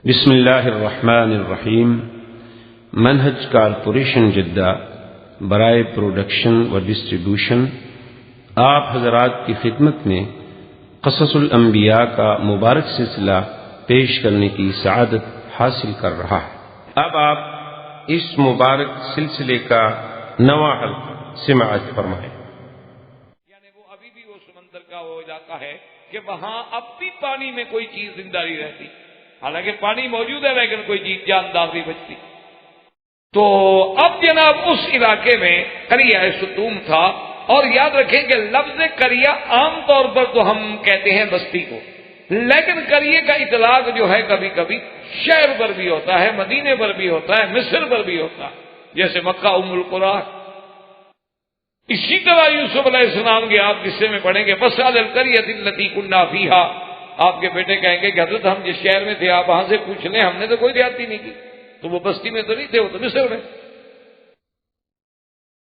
بسم اللہ الرحمن الرحیم۔ منہج کارپوریشن جدہ برائے پروڈکشن و ڈسٹریبیوشن آپ حضرات کی خدمت میں قصص الانبیاء کا مبارک سلسلہ پیش کرنے کی سعادت حاصل کر رہا ہے۔ اب آپ اس مبارک سلسلے کا نواں حلقہ سماعت فرمائیں۔ یعنی وہ ابھی بھی وہ سمندر کا وہ علاقہ ہے کہ وہاں اب بھی پانی میں کوئی چیز زندہ نہیں رہتی، حالانکہ پانی موجود ہے لیکن کوئی چیز جاندار نہیں بچتی۔ تو اب جناب اس علاقے میں قریہ ستوم تھا، اور یاد رکھیں کہ لفظ قریہ عام طور پر تو ہم کہتے ہیں بستی کو، لیکن قریے کا اطلاق جو ہے کبھی کبھی شہر پر بھی ہوتا ہے، مدینے پر بھی ہوتا ہے، مصر پر بھی ہوتا ہے، جیسے مکہ ام القریٰ۔ اسی طرح یوسف علیہ السلام کے آپ قصے میں پڑھیں گے فَاسْأَلِ الْقَرْيَةَ الَّتِي كُنَّا فِيهَا، آپ کے بیٹے کہیں گے کہ حضرت ہم جس شہر میں تھے آپ وہاں سے پوچھ لیں، ہم نے تو کوئی دیہاتی نہیں کی، تو وہ بستی میں تو نہیں تھے، وہ تو مصر میں۔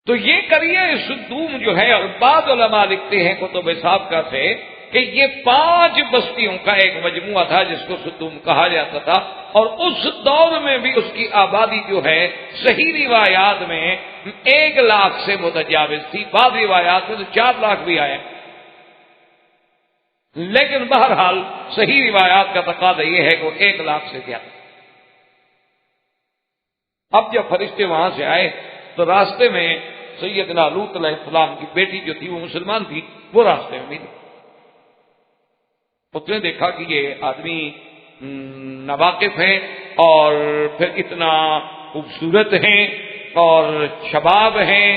تو یہ قریہ ستوم جو ہے، اور بعض علماء لکھتے ہیں کتب سابقہ سے کہ یہ 5 بستیوں کا ایک مجموعہ تھا جس کو ستوم کہا جاتا تھا، اور اس دور میں بھی اس کی آبادی جو ہے صحیح روایات میں 1 لاکھ سے متجاوز تھی، بعض روایات میں تو 4 لاکھ بھی آئے، لیکن بہرحال صحیح روایات کا تقاضا یہ ہے کہ وہ 1 لاکھ سے زیادہ۔ اب جب فرشتے وہاں سے آئے تو راستے میں سیدنا لوط علیہ السلام کی بیٹی جو تھی وہ مسلمان تھی، وہ راستے میں ملی۔ اس نے دیکھا کہ یہ آدمی ناواقف ہیں اور پھر اتنا خوبصورت ہیں اور شباب ہیں،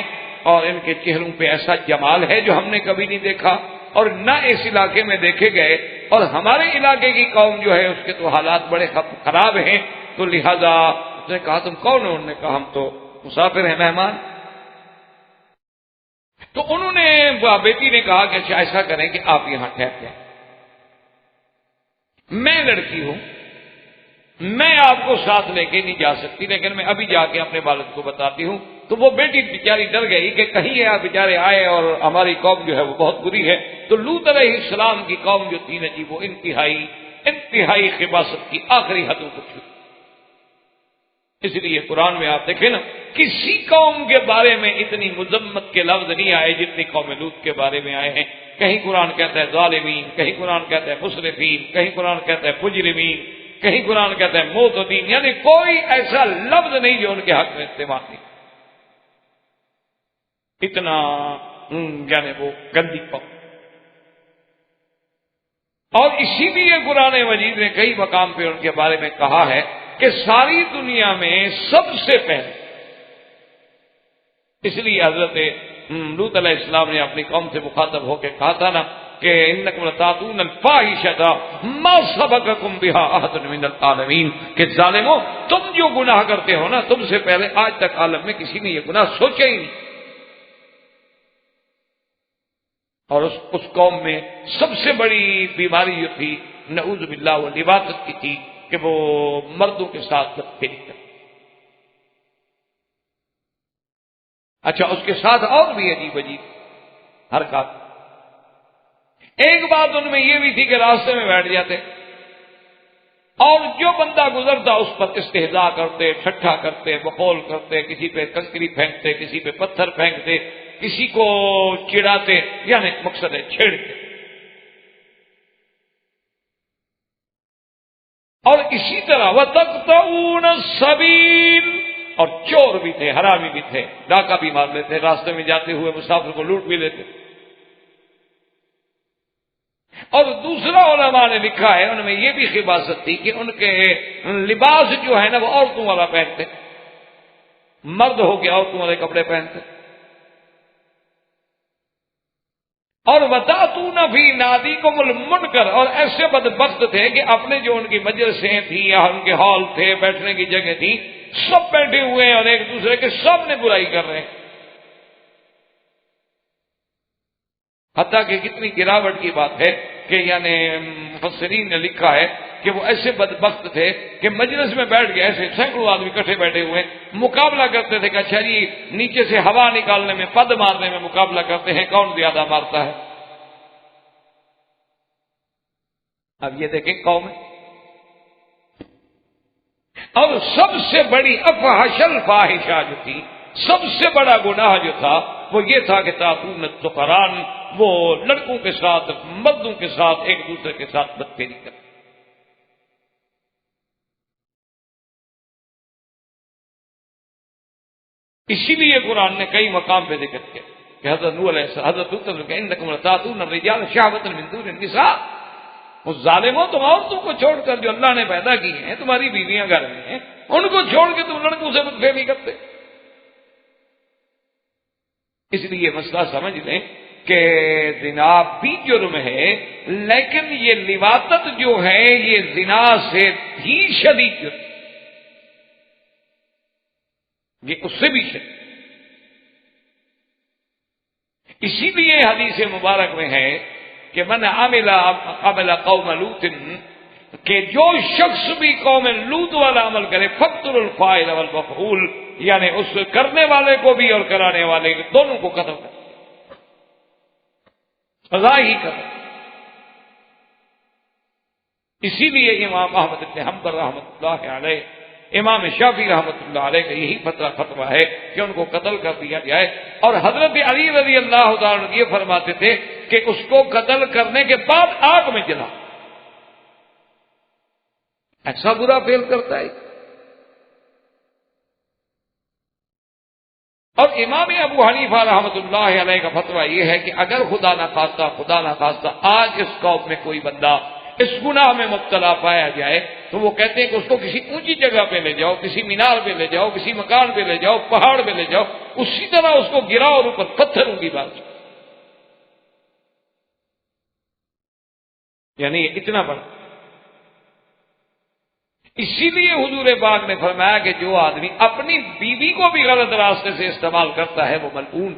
اور ان کے چہروں پہ ایسا جمال ہے جو ہم نے کبھی نہیں دیکھا اور نہ اس علاقے میں دیکھے گئے، اور ہمارے علاقے کی قوم جو ہے اس کے تو حالات بڑے خراب ہیں، تو لہذا اس نے کہا تم کون ہو؟ انہوں نے کہا ہم تو مسافر ہیں، مہمان۔ تو انہوں نے بیٹی نے کہا کہ اچھا ایسا کریں کہ آپ یہاں ٹھہر جائیں، میں لڑکی ہوں، میں آپ کو ساتھ لے کے نہیں جا سکتی، لیکن میں ابھی جا کے اپنے والد کو بتاتی ہوں۔ تو وہ بیٹی بیچاری ڈر گئی کہ کہیں یہ بیچارے آئے اور ہماری قوم جو ہے وہ بہت بری ہے۔ تو لوط علیہ السلام کی قوم جو تھی نا جی، وہ انتہائی خباثت کی آخری حدوں کو چھو۔ اس لیے قرآن میں آپ دیکھیں نا، کسی قوم کے بارے میں اتنی مذمت کے لفظ نہیں آئے جتنی قوم لوط کے بارے میں آئے ہیں۔ کہیں قرآن کہتا ہے ظالمین، کہیں قرآن کہتا ہے مسرفین، کہیں قرآن کہتا ہے مجرمین، کہیں قرآن کہتا ہے معتدین، یعنی کوئی ایسا لفظ نہیں جو ان کے حق میں استعمال نہیں، اتنا یعنی وہ گندی قوم۔ اور اسی لیے قرآن مجید نے کئی مقام پہ ان کے بارے میں کہا ہے کہ ساری دنیا میں سب سے پہلے، اس لیے حضرت لوط علیہ السلام نے اپنی قوم سے مخاطب ہو کے کہا تھا نا کہ انکم لتاتون الفاحشۃ ما سبقکم بہا احد من العالمین، کہ ظالمو تم جو گناہ کرتے ہو نا، تم سے پہلے آج تک عالم میں کسی نے یہ گناہ سوچا ہی نہیں۔ اور اس قوم میں سب سے بڑی بیماری جو تھی نعوذ باللہ وہ لواطت کی تھی کہ وہ مردوں کے ساتھ بدفعلی کرتے۔ اچھا، اس کے ساتھ اور بھی عجیب حرکات۔ ایک بات ان میں یہ بھی تھی کہ راستے میں بیٹھ جاتے اور جو بندہ گزرتا اس پر استہزاء کرتے، ٹھٹھا کرتے، بقول کرتے، کسی پہ کنکری پھینکتے، کسی پہ پتھر پھینکتے، کسی کو چڑھاتے، یعنی مقصد ہے چھیڑتے۔ اور اسی طرح وَتَقْطَعُونَ السَّبِيلَ، اور چور بھی تھے، حرامی بھی تھے، ڈاکہ بھی مار لیتے، راستے میں جاتے ہوئے مسافر کو لوٹ بھی لیتے۔ اور دوسرا علماء نے لکھا ہے ان میں یہ بھی خباثت تھی کہ ان کے لباس جو ہے نا وہ عورتوں والا پہنتے، مرد ہو کے عورتوں والے کپڑے پہنتے۔ اور وَتَأْتُونَ فِي نَادِيكُمُ الْمُنْكَرَ، اور ایسے بدبخت تھے کہ اپنے جو ان کی مجلسیں تھیں یا ان کے ہال تھے، بیٹھنے کی جگہ تھی، سب بیٹھے ہوئے ہیں اور ایک دوسرے کے سامنے برائی کر رہے ہیں۔ حتیٰ کہ کتنی گراوٹ کی بات ہے کہ یعنی مفسرین نے لکھا ہے کہ وہ ایسے بدبخت تھے کہ مجلس میں بیٹھ گئے، ایسے سینکڑوں آدمی اکٹھے بیٹھے ہوئے مقابلہ کرتے تھے کہ اچھا جی نیچے سے ہوا نکالنے میں، پد مارنے میں مقابلہ کرتے ہیں کون زیادہ مارتا ہے۔ اب یہ دیکھیں قوم اور سب سے بڑی افحش الفاحشہ جو تھی، سب سے بڑا گناہ جو تھا وہ یہ تھا کہ تعتون الذکران، وہ لڑکوں کے ساتھ، مردوں کے ساتھ ایک دوسرے کے ساتھ بدفعلی کرتے۔ اسی لیے قرآن نے کئی مقام پہ ذکر کیا کہ حضرت نوح علیہ السلام، حضرت لوط نے کہا انکم لتاتون الرجال شہوۃ من دون النساء، اس ظالموں تم عورتوں کو چھوڑ کر جو اللہ نے پیدا کی ہیں، تمہاری بیویاں گھر میں ہیں، ان کو چھوڑ کے تم لڑکوں سے بدفعلی کرتے۔ اس لیے مسئلہ سمجھ لیں کہ زنا بھی جرم ہے، لیکن یہ لواطت جو ہے یہ زنا سے بھی شدید جرم، یہ اس سے بھی شدید۔ اسی لیے حدیث مبارک میں ہے کہ من عمل قوم لوط، کہ جو شخص بھی قوم لوط والا عمل کرے فقتل الفاعل والمفعول، یعنی اس کرنے والے کو بھی اور کرانے والے کو دونوں کو قتل کر، سزا ہی قتل۔ اسی لیے امام احمد بن حنبل رحمۃ اللہ علیہ، امام شافعی رحمۃ اللہ علیہ کا یہی فتویٰ ہے کہ ان کو قتل کر دیا جائے، اور حضرت علی رضی اللہ تعالیٰ عنہ یہ فرماتے تھے کہ اس کو قتل کرنے کے بعد آگ میں جلا، ایسا برا فعل کرتا ہے۔ اور امام ابو حنیفہ رحمۃ اللہ علیہ کا فتویٰ یہ ہے کہ اگر خدا نہ خواستہ آج اس قوم میں کوئی بندہ اس گناہ میں مبتلا پایا جائے تو وہ کہتے ہیں کہ اس کو کسی اونچی جگہ پہ لے جاؤ، کسی مینار پہ لے جاؤ، کسی مکان پہ لے جاؤ، پہاڑ پہ لے جاؤ، اسی طرح اس کو گراؤ اور اوپر پتھروں کی بارش، یعنی اتنا بڑا۔ اسی لیے حضور پاک نے فرمایا کہ جو آدمی اپنی بیوی کو بھی غلط راستے سے استعمال کرتا ہے وہ ملعون،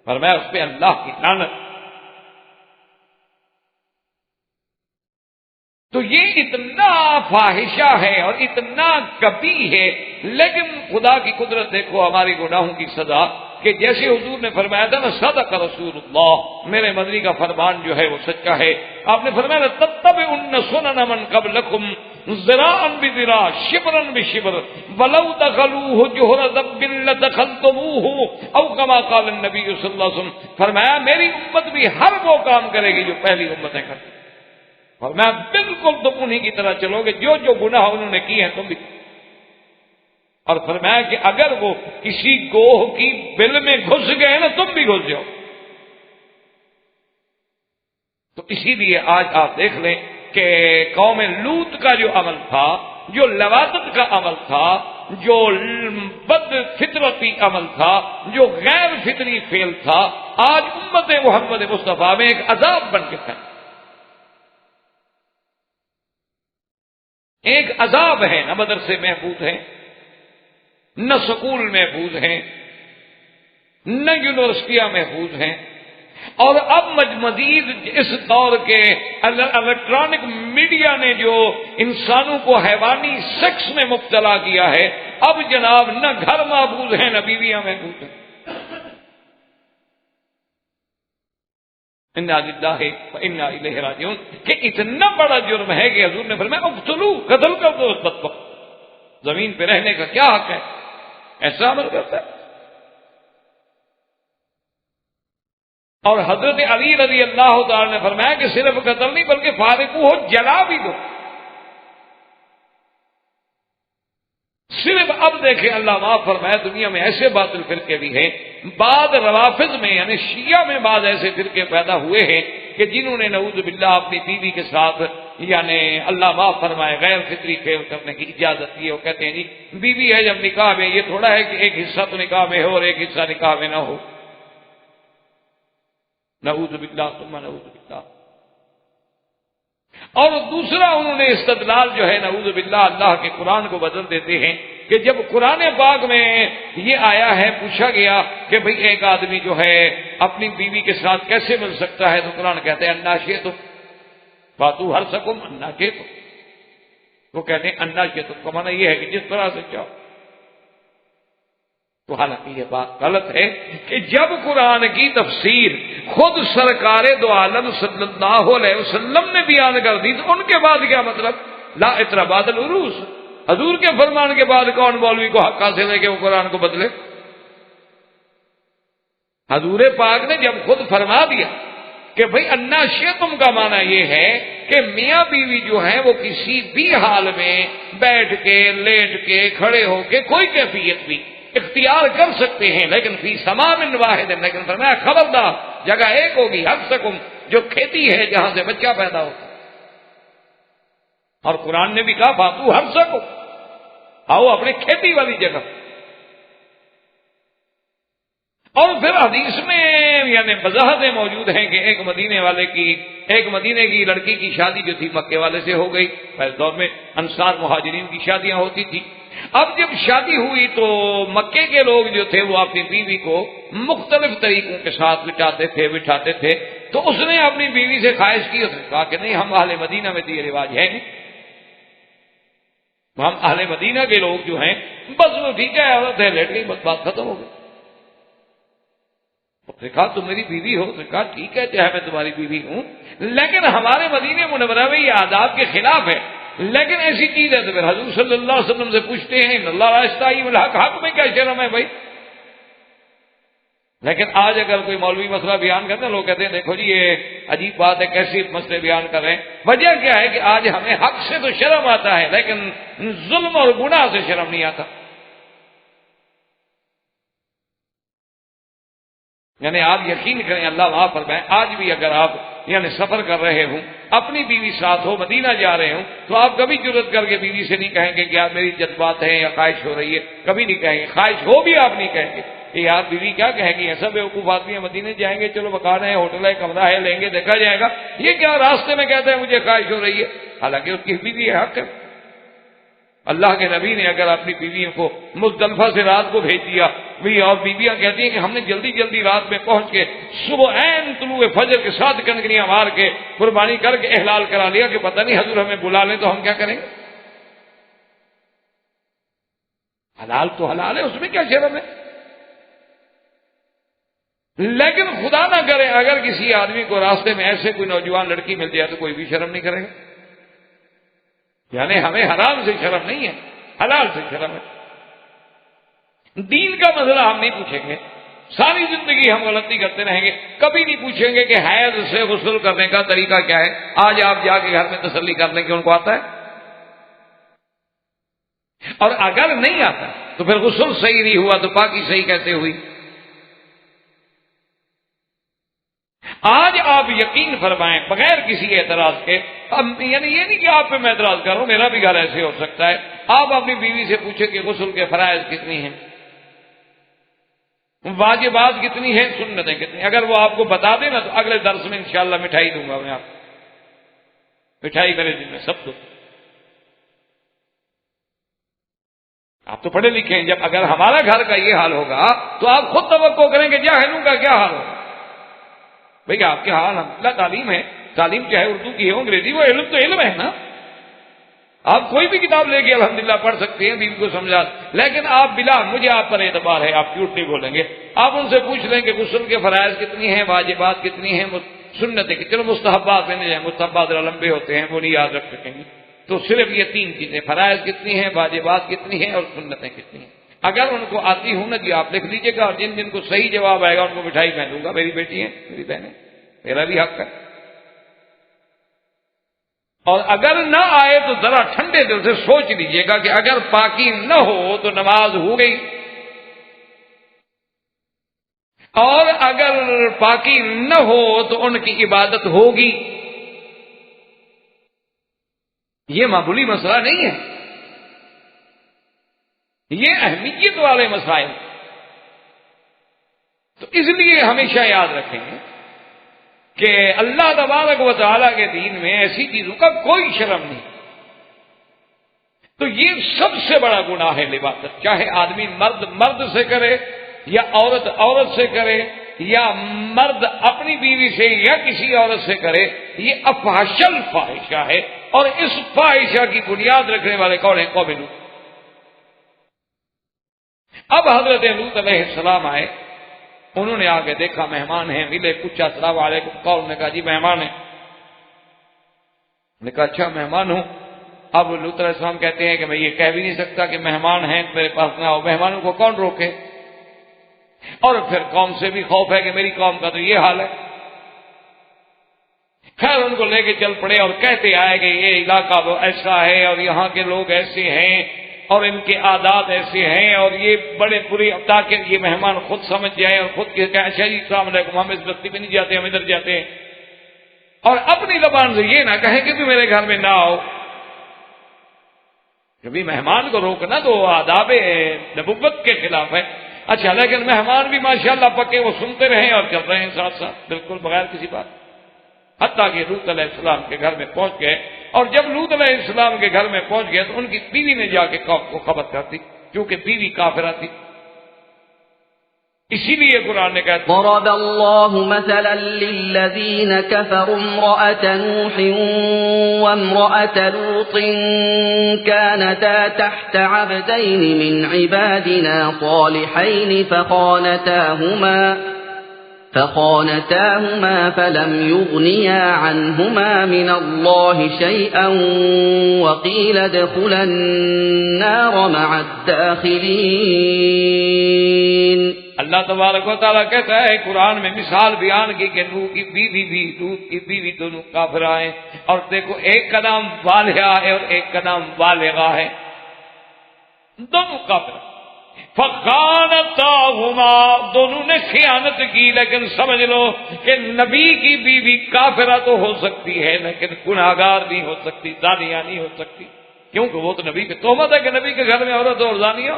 فرمایا اس پہ اللہ کی لعنت۔ تو یہ اتنا فاحشہ ہے اور اتنا کبیح ہے، لیکن خدا کی قدرت دیکھو ہماری گناہوں کی سزا، کہ جیسے حضور نے فرمایا تھا نا صدق رسول اللہ، میرے مدنی کا فرمان جو ہے وہ سچا ہے۔ آپ نے فرمایا تتبعن سنن من قبلکم ذراعا بذراع شبرا بشبر ولو دخلوه جحر ذب لدخلتموه او كما قال النبی صلی اللہ علیہ وسلم، فرمایا میری امت بھی ہر وہ کام کرے گی جو پہلی امتیں کرتی، فرمایا بالکل تم انہی کی طرح چلو گے جو جو گناہ انہوں نے کیے ہیں تم بھی، اور فرمایا کہ اگر وہ کسی گوہ کی بل میں گھس گئے نا تم بھی گھس جاؤ۔ تو اسی لیے آج آپ دیکھ لیں کہ قوم لوط کا جو عمل تھا، جو لواطت کا عمل تھا، جو بد فطرتی عمل تھا، جو غیر فطری فعل تھا، آج امت محمد مصطفیٰ میں ایک عذاب بن کے تھا، ایک عذاب ہے۔ نہ مدرسے محفوظ ہیں، نہ سکول محفوظ ہیں، نہ یونیورسٹیاں محفوظ ہیں، اور اب مزید اس دور کے الیکٹرانک میڈیا نے جو انسانوں کو حیوانی سیکس میں مبتلا کیا ہے، اب جناب نہ گھر محفوظ ہیں نہ بیویاں محفوظ ہیں۔ انا للہ و انا الیہ راجعون، کہ اتنا بڑا جرم ہے کہ حضور نے فرمایا اقتلوا، قتل کر دو اس بدبخت، زمین پہ رہنے کا کیا حق ہے، ایسا عمل کرتا ہے۔ اور حضرت علی رضی اللہ تعالی نے فرمایا کہ صرف قتل نہیں بلکہ فارقو ہو، جلا بھی دو۔ صرف اب دیکھیں اللہ معاف فرمایا دنیا میں ایسے باطل فرقے بھی ہیں، بعد روافض میں یعنی شیعہ میں بعض ایسے فرقے پیدا ہوئے ہیں کہ جنہوں نے نعوذ باللہ اپنی بیوی کے ساتھ یعنی اللہ معاف فرمائے غیر فطری فعل کرنے کی اجازت دی ہے۔ وہ کہتے ہیں جی بیوی ہے جب نکاح میں، یہ تھوڑا ہے کہ ایک حصہ تو نکاح میں ہو اور ایک حصہ نکاح میں نہ ہو، نعوذ باللہ ثم نعوذ باللہ۔ اور دوسرا انہوں نے استدلال جو ہے نعوذ باللہ اللہ کے قرآن کو بدل دیتے ہیں کہ جب قرآن پاک میں یہ آیا ہے، پوچھا گیا کہ بھئی ایک آدمی جو ہے اپنی بیوی کے ساتھ کیسے مل سکتا ہے، تو قرآن کہتے ہیں انا شئتم فاتوا حرثکم انا شئتم، وہ کہتے ہیں انا شئتم کا معنی یہ ہے کہ جس طرح سے چاہو۔ تو حالانکہ یہ بات غلط ہے کہ جب قرآن کی تفسیر خود سرکار دو عالم صلی اللہ علیہ وسلم نے بیان کر دی تو ان کے بعد کیا مطلب، لا اطرا بعد العروس، حضور کے فرمان کے بعد کون مولوی کو حق حاصل ہے کہ وہ قرآن کو بدلے؟ حضور پاک نے جب خود فرما دیا کہ بھئی اناشئتم کا معنی یہ ہے کہ میاں بیوی جو ہیں وہ کسی بھی حال میں بیٹھ کے، لیٹ کے، کھڑے ہو کے، کوئی کیفیت بھی اختیار کر سکتے ہیں، لیکن فی سمام واحد، لیکن فرمایا خبردار جگہ ایک ہوگی، حقسکم، جو کھیتی ہے جہاں سے بچہ پیدا ہوتا۔ اور قرآن نے بھی کہا فاتو حقسکم، آؤ اپنے کھیتی والی جگہ۔ اور پھر حدیث میں یعنی وضاحتیں موجود ہیں کہ ایک مدینے کی لڑکی کی شادی جو تھی مکے والے سے ہو گئی۔ پہلے دور میں انصار مہاجرین کی شادیاں ہوتی تھی۔ اب جب شادی ہوئی تو مکے کے لوگ جو تھے وہ اپنی بیوی کو مختلف طریقوں کے ساتھ بٹھاتے تھے، تو اس نے اپنی بیوی سے خواہش کی، اس نے کہا کہ نہیں، ہم اہل مدینہ میں تو یہ رواج ہے نہیں، ہم اہل مدینہ کے لوگ جو ہیں بس وہ ٹھیک ہے، عورت ہے، لیٹ گئی، بس بات ختم ہو گئی۔ اس نے کہا تم میری بیوی ہو؟ اس نے کہا ٹھیک ہے چاہے میں تمہاری بیوی ہوں، لیکن ہمارے مدینے منورہ میں یہ آداب کے خلاف ہے، لیکن ایسی چیز ہے۔ تو پھر حضور صلی اللہ علیہ وسلم سے پوچھتے ہیں اللہ لا یستحی من الحق، حق میں کیا شرم ہے بھائی؟ لیکن آج اگر کوئی مولوی مسئلہ بیان کرتے ہیں، لوگ کہتے ہیں دیکھو جی یہ عجیب بات ہے، کیسی مسئلے بیان کر رہے ہیں۔ وجہ کیا ہے کہ آج ہمیں حق سے تو شرم آتا ہے، لیکن ظلم اور گناہ سے شرم نہیں آتا۔ یعنی آپ یقین کریں، اللہ معاف فرمائے، آج بھی اگر آپ یعنی سفر کر رہے ہوں، اپنی بیوی ساتھ ہو، مدینہ جا رہے ہوں، تو آپ کبھی جرت کر کے بیوی سے نہیں کہیں گے کہ یار میری جذبات ہیں یا خواہش ہو رہی ہے، کبھی نہیں کہیں گے۔ خواہش ہو بھی آپ نہیں کہیں گے کہ یار بیوی کیا کہے گی، ایسا بیوقوف آدمی ہے، مدینے جائیں گے، چلو مکان ہے، ہوٹل ہے، کمرہ ہے، لیں گے، دیکھا جائے گا، یہ کیا راستے میں کہتا ہے مجھے خواہش ہو رہی ہے، حالانکہ اس کی بیوی حق ہے۔ اللہ کے نبی نے اگر اپنی بیویوں کو مزدلفہ سے رات کو بھیج دیا بھی، اور بیویاں کہتی ہیں کہ ہم نے جلدی جلدی رات میں پہنچ کے صبح عین طلوع فجر کے ساتھ کنکریاں مار کے قربانی کر کے احلال کرا لیا کہ پتہ نہیں حضور ہمیں بلا لیں تو ہم کیا کریں گے۔ حلال تو حلال ہے، اس میں کیا شرم ہے؟ لیکن خدا نہ کرے اگر کسی آدمی کو راستے میں ایسے کوئی نوجوان لڑکی مل جائے تو کوئی بھی شرم نہیں کرے گا۔ یعنی ہمیں حرام سے شرم نہیں ہے، حلال سے شرم ہے۔ دین کا مسئلہ ہم نہیں پوچھیں گے، ساری زندگی ہم غلطی کرتے رہیں گے، کبھی نہیں پوچھیں گے کہ حیض سے غسل کرنے کا طریقہ کیا ہے۔ آج آپ جا کے گھر میں تسلی کر لیں کہ ان کو آتا ہے، اور اگر نہیں آتا تو پھر غسل صحیح نہیں ہوا تو پاکی صحیح کیسے ہوئی؟ آج آپ یقین فرمائیں بغیر کسی اعتراض کے، یعنی یہ نہیں کہ آپ پہ میں اعتراض کر رہا ہوں، میرا بھی گھر ایسے ہو سکتا ہے، آپ اپنی بیوی سے پوچھیں کہ غسل کے فرائض کتنی ہیں، واجبات کتنی ہیں، سنتیں کتنی، اگر وہ آپ کو بتا دیں نا تو اگلے درس میں انشاءاللہ مٹھائی دوں گا میں آپ کو، مٹھائی میرے دن میں سب کو۔ آپ تو پڑھے لکھے ہیں، جب اگر ہمارا گھر کا یہ حال ہوگا تو آپ خود توقع کریں کہ جاہلوں کا کیا حال ہوگا۔ بھئی آپ کے حال الحمدللہ تعلیم ہے، تعلیم چاہے اردو کی ہو انگریزی، وہ علم تو علم ہے نا، آپ کوئی بھی کتاب لے کے الحمدللہ پڑھ سکتے ہیں، بیوی کو سمجھا، لیکن آپ بلا مجھے آپ پر اعتبار ہے، آپ جھوٹ نہیں بولیں گے، آپ ان سے پوچھ لیں کہ غسل کے فرائض کتنی ہیں، واجبات کتنی ہیں، سنتیں کتنی، چلو مستحبات میں نہیں جائیں، مستحبات لمبے ہوتے ہیں وہ نہیں یاد رکھ سکیں گے، تو صرف یہ تین چیزیں، فرائض کتنی ہیں، واجبات کتنی ہیں اور سنتیں کتنی ہیں۔ اگر ان کو آتی ہوں نا جی آپ لکھ لیجیے گا، اور جن جن کو صحیح جواب آئے گا ان کو مٹھائی میں دوں گا، میری بیٹی ہے، میری بہن ہے، میرا بھی حق ہے۔ اور اگر نہ آئے تو ذرا ٹھنڈے دل سے سوچ لیجیے گا کہ اگر پاکی نہ ہو تو نماز ہو گئی، اور اگر پاکی نہ ہو تو ان کی عبادت ہوگی۔ یہ معمولی مسئلہ نہیں ہے، یہ اہمیت والے مسائل، تو اس لیے ہمیشہ یاد رکھیں کہ اللہ تبارک و تعالیٰ کے دین میں ایسی چیزوں کا کوئی شرم نہیں۔ تو یہ سب سے بڑا گناہ ہے لباست، چاہے آدمی مرد سے کرے یا عورت سے کرے، یا مرد اپنی بیوی سے یا کسی عورت سے کرے، یہ افحش الفاحشہ ہے، اور اس فاحشہ کی بنیاد رکھنے والے کون ہیں؟ قوم لوط۔ اب حضرت لوط علیہ السلام آئے، انہوں نے آگے دیکھا مہمان ہیں، ملے، پوچھا السلام علیکم، کون نے کہا جی مہمان ہیں، نے کہا اچھا مہمان ہوں، اب لوط علیہ السلام کہتے ہیں کہ میں یہ کہہ بھی نہیں سکتا کہ مہمان ہیں میرے پاس نہ ہو، مہمانوں کو کون روکے؟ اور پھر قوم سے بھی خوف ہے کہ میری قوم کا تو یہ حال ہے۔ خیر ان کو لے کے چل پڑے اور کہتے آئے کہ یہ علاقہ وہ ایسا ہے اور یہاں کے لوگ ایسے ہیں اور ان کے عادات ایسے ہیں اور یہ بڑے بری، تاکہ یہ مہمان خود سمجھ جائیں اور خود کہیں اچھا جی السلام علیکم، ہم اس بستی میں نہیں جاتے، ہم ادھر جاتے ہیں، اور اپنی زبان سے یہ نہ کہیں کہ بھی میرے گھر میں نہ آؤ۔ کبھی مہمان کو روکنا تو آداب نبوت کے خلاف ہے۔ اچھا لیکن مہمان بھی ماشاءاللہ پکے، وہ سنتے رہیں اور چل رہے ہیں ساتھ ساتھ بالکل بغیر کسی بات، حتیٰ کہ لوط علیہ السلام کے گھر میں پہنچ گئے۔ اور جب لوط علیہ السلام کے گھر میں پہنچ گئے تو ان کی بیوی نے جا کے قوم کو خبر کر دی، کیونکہ بیوی کافرہ تھی۔ اسی لیے قرآن نے کہا ضرب الله مثلا للذين كفروا امرأة نوح وامرأة لوط كانتا تحت عبدين من عبادنا صالحين فخانتاهما فلم يغنيا عنهما من الله شيئا وقيل ادخلا النار مع الداخلين۔ اللہ تبارک و تعالیٰ کہتا ہے قرآن میں مثال بیان کی کہ نوح کی بیوی بھی لوط کی بیوی دونوں کافرہ ہیں، اور دیکھو ایک کا نام والہا ہے اور ایک کا نام والغہ ہے، دونوں کافرہ۔ فخانتاہما، دونوں نے خیانت کی، لیکن سمجھ لو کہ نبی کی بیوی کافرہ تو ہو سکتی ہے لیکن گناہگار نہیں ہو سکتی، زانیہ نہیں ہو سکتی، کیونکہ وہ تو نبی پہ تہمت ہے کہ نبی کے گھر میں عورت اور زانیہ۔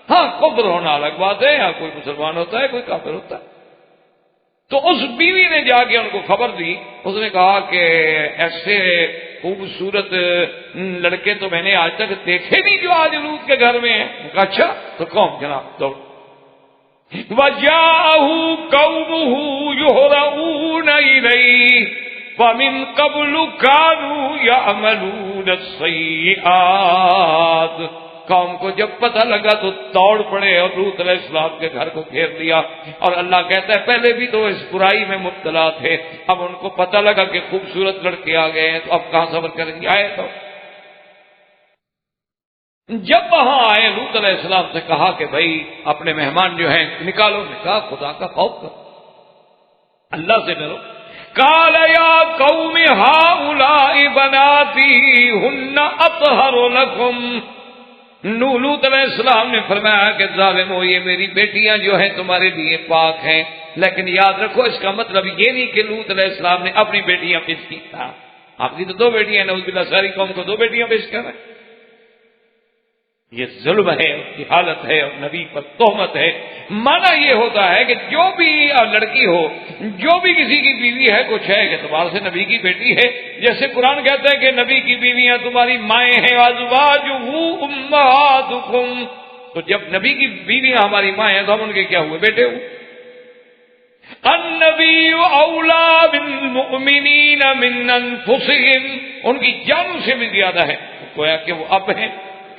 ہاں کفر ہونا الگ بات ہے، یا کوئی مسلمان ہوتا ہے کوئی کافر ہوتا ہے۔ تو اس بیوی نے جا کے ان کو خبر دی، اس نے کہا کہ ایسے خوبصورت لڑکے تو میں نے آج تک دیکھے نہیں جو آج لوط کے گھر میں ہیں۔ کہا اچھا تو قوم جناب دوڑ۔ وَجَاءَهُ قَوْمُهُ يُهْرَعُونَ إِلَيْهِ وَمِن قَبْلُ كَانُوا يَعْمَلُونَ السَّيِّئَاتِ۔ قوم کو جب پتہ لگا تو دوڑ پڑے اور لوط علیہ السلام کے گھر کو گھیر لیا، اور اللہ کہتا ہے پہلے بھی تو اس برائی میں مبتلا تھے، اب ان کو پتہ لگا کہ خوبصورت لڑکے آ گئے ہیں تو اب کہاں صبر کریں گے۔ آئے تو جب وہاں آئے لوط علیہ السلام سے کہا کہ بھائی اپنے مہمان جو ہیں نکالو، نے کہا خدا کا خوف کرو، اللہ سے ڈرو۔ قال یا قوم هؤلاء بناتی هن اطہر لکم۔ لوط علیہ السلام نے فرمایا کہ ظالمو، یہ میری بیٹیاں جو ہیں تمہارے لیے پاک ہیں، لیکن یاد رکھو اس کا مطلب یہ نہیں کہ لوط علیہ السلام نے اپنی بیٹیاں پیش کی تھا، آپ کی تو دو بیٹیاں ہیں، نعوذ باللہ ساری قوم کو دو بیٹیاں پیش کر رہے ہیں، یہ ظلم ہے، اس کی حالت ہے اور نبی پر تہمت ہے۔ معنی یہ ہوتا ہے کہ جو بھی لڑکی ہو، جو بھی کسی کی بیوی ہے، کچھ ہے کہ تمہارے سے نبی کی بیٹی ہے، جیسے قرآن کہتا ہے کہ نبی کی بیویاں تمہاری مائیں ہیں، ازواجہ امہاتکم، تو جب نبی کی بیویاں ہماری مائیں ہیں تو ہم ان کے کیا ہوئے؟ بیٹے ہوئے۔ النبی اولا بالمؤمنین من انفسہم، ان کی جانوں سے بھی زیادہ ہے، گویا کہ وہ اب ہیں،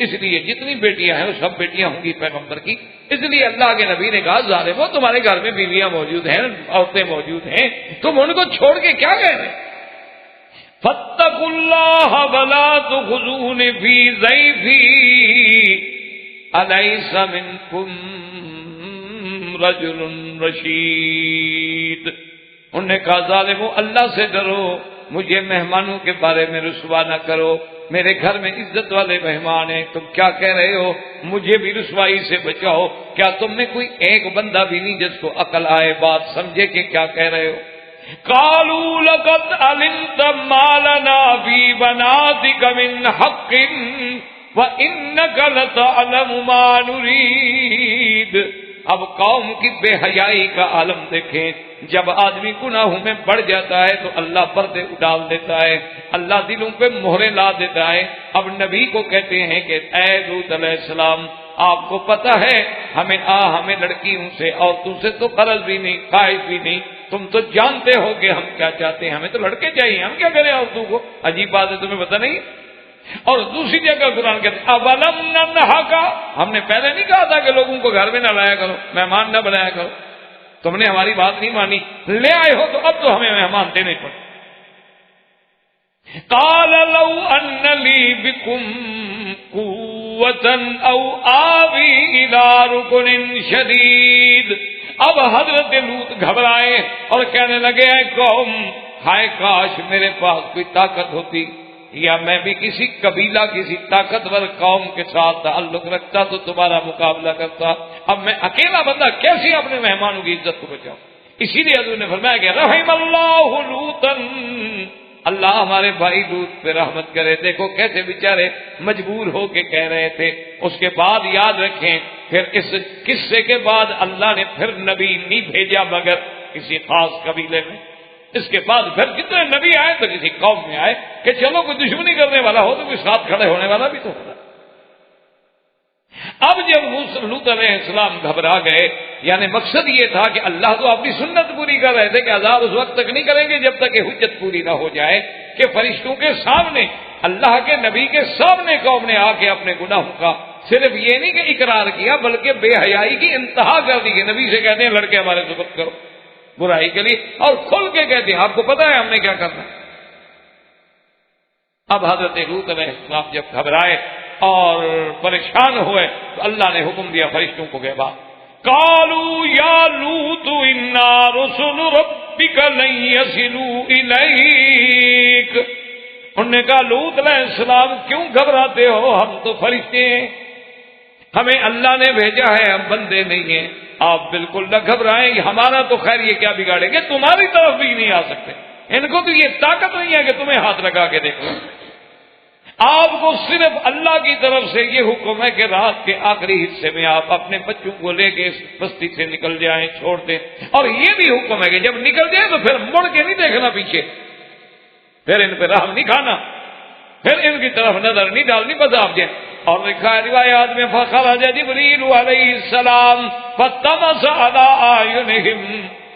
اس لیے جتنی بیٹیاں ہیں وہ سب بیٹیاں ہوں گی پیغمبر کی۔ اس لیے اللہ کے نبی نے کہا ظالمو، تمہارے گھر میں بیویاں موجود ہیں، عورتیں موجود ہیں، تم ان کو چھوڑ کے کیا کہہ رہے؟ فاتقوا اللہ ولا تخزون فی ضیفی الیس منکم رجل رشید۔ انہوں نے کہا ظالمو اللہ سے ڈرو، مجھے مہمانوں کے بارے میں رسوا نہ کرو، میرے گھر میں عزت والے مہمان ہیں، تم کیا کہہ رہے ہو؟ مجھے بھی رسوائی سے بچاؤ۔ کیا تم میں کوئی ایک بندہ بھی نہیں جس کو عقل آئے، بات سمجھے کہ کیا کہہ رہے ہو؟ قالوا لقد علمت ما لنا في بناتك من حق وانك لتعلم ما نريد۔ اب قوم کی بے حیائی کا عالم دیکھیں، جب آدمی گناہوں میں بڑھ جاتا ہے تو اللہ پردے ڈال دیتا ہے، اللہ دلوں پہ مہرے لا دیتا ہے۔ اب نبی کو کہتے ہیں کہ اے لوط علیہ السلام، آپ کو پتہ ہے ہمیں لڑکیوں سے عورتوں سے تو غرض بھی نہیں، خواہش بھی نہیں، تم تو جانتے ہو کہ ہم کیا چاہتے ہیں، ہمیں تو لڑکے چاہیے، ہم کیا کریں عورتوں کو؟ عجیب بات ہے، تمہیں پتہ نہیں؟ اور دوسری جگہ قرآن کہتے ہیں اولم ننہک، ہم نے پہلے نہیں کہا تھا کہ لوگوں کو گھر میں نہ لایا کرو، مہمان نہ بنایا کرو، تم نے ہماری بات نہیں مانی، لے آئے ہو تو اب تو ہمیں مہمان دینے پڑے۔ قال لو ان لی بکم قوتا او آوی الی رکن شدید. اب حضرت لوط گھبرائے اور کہنے لگے اے قوم، ہائے کاش میرے پاس کوئی طاقت ہوتی یا میں بھی کسی قبیلہ کسی طاقتور قوم کے ساتھ تعلق رکھتا تو تمہارا مقابلہ کرتا. اب میں اکیلا بندہ کیسے اپنے مہمانوں کی عزت کو بچاؤں؟ اسی لیے حضور نے فرمایا کہ رحم اللہ لوطا، اللہ ہمارے بھائی لوط پہ رحمت کرے. دیکھو کیسے بیچارے مجبور ہو کے کہہ رہے تھے. اس کے بعد یاد رکھیں پھر اس قصے کے بعد اللہ نے پھر نبی نہیں بھیجا مگر کسی خاص قبیلے میں. اس کے بعد پھر کتنے نبی آئے تو کسی قوم میں آئے کہ چلو کوئی دشمنی کرنے والا ہو تو کوئی ساتھ کھڑے ہونے والا بھی تو ہوتا. اب جب لوط علیہ السلام گھبرا گئے، یعنی مقصد یہ تھا کہ اللہ تو اپنی سنت پوری کر رہے تھے کہ عذاب اس وقت تک نہیں کریں گے جب تک کہ حجت پوری نہ ہو جائے کہ فرشتوں کے سامنے، اللہ کے نبی کے سامنے قوم نے آ کے اپنے گناہوں کا صرف یہ نہیں کہ اقرار کیا بلکہ بے حیائی کی انتہا کر دی کہ نبی سے کہتے ہیں لڑکے ہمارے ضبط کرو برائی کے لیے، اور کھل کے کہتے ہیں آپ کو پتا ہے ہم نے کیا کرنا. اب حضرت لوط علیہ السلام جب گھبرائے اور پریشان ہوئے تو اللہ نے حکم دیا فرشتوں کو کہ بات قالوا یا لوط انا رسل ربک لن یصلوا الیک. انہوں نے کہا لوط علیہ السلام کیوں گھبراتے ہو، ہم تو فرشتے ہیں، ہمیں اللہ نے بھیجا ہے، ہم بندے نہیں ہیں. آپ بالکل نہ گھبرائیں، ہمارا تو خیر یہ کیا بگاڑیں گے، تمہاری طرف بھی نہیں آ سکتے. ان کو تو یہ طاقت نہیں ہے کہ تمہیں ہاتھ لگا کے دیکھو. آپ کو صرف اللہ کی طرف سے یہ حکم ہے کہ رات کے آخری حصے میں آپ اپنے بچوں کو لے کے اس بستی سے نکل جائیں، چھوڑ دیں. اور یہ بھی حکم ہے کہ جب نکل جائیں تو پھر مڑ کے نہیں دیکھنا پیچھے، پھر ان پہ رحم نہیں کھانا، پھر ان کی طرف نظر نہیں ڈالنی، بس آپ جائیں. اور لکھا ہے روایات میں فخرج جبریل علیہ السلام فطمس علی اعینہم،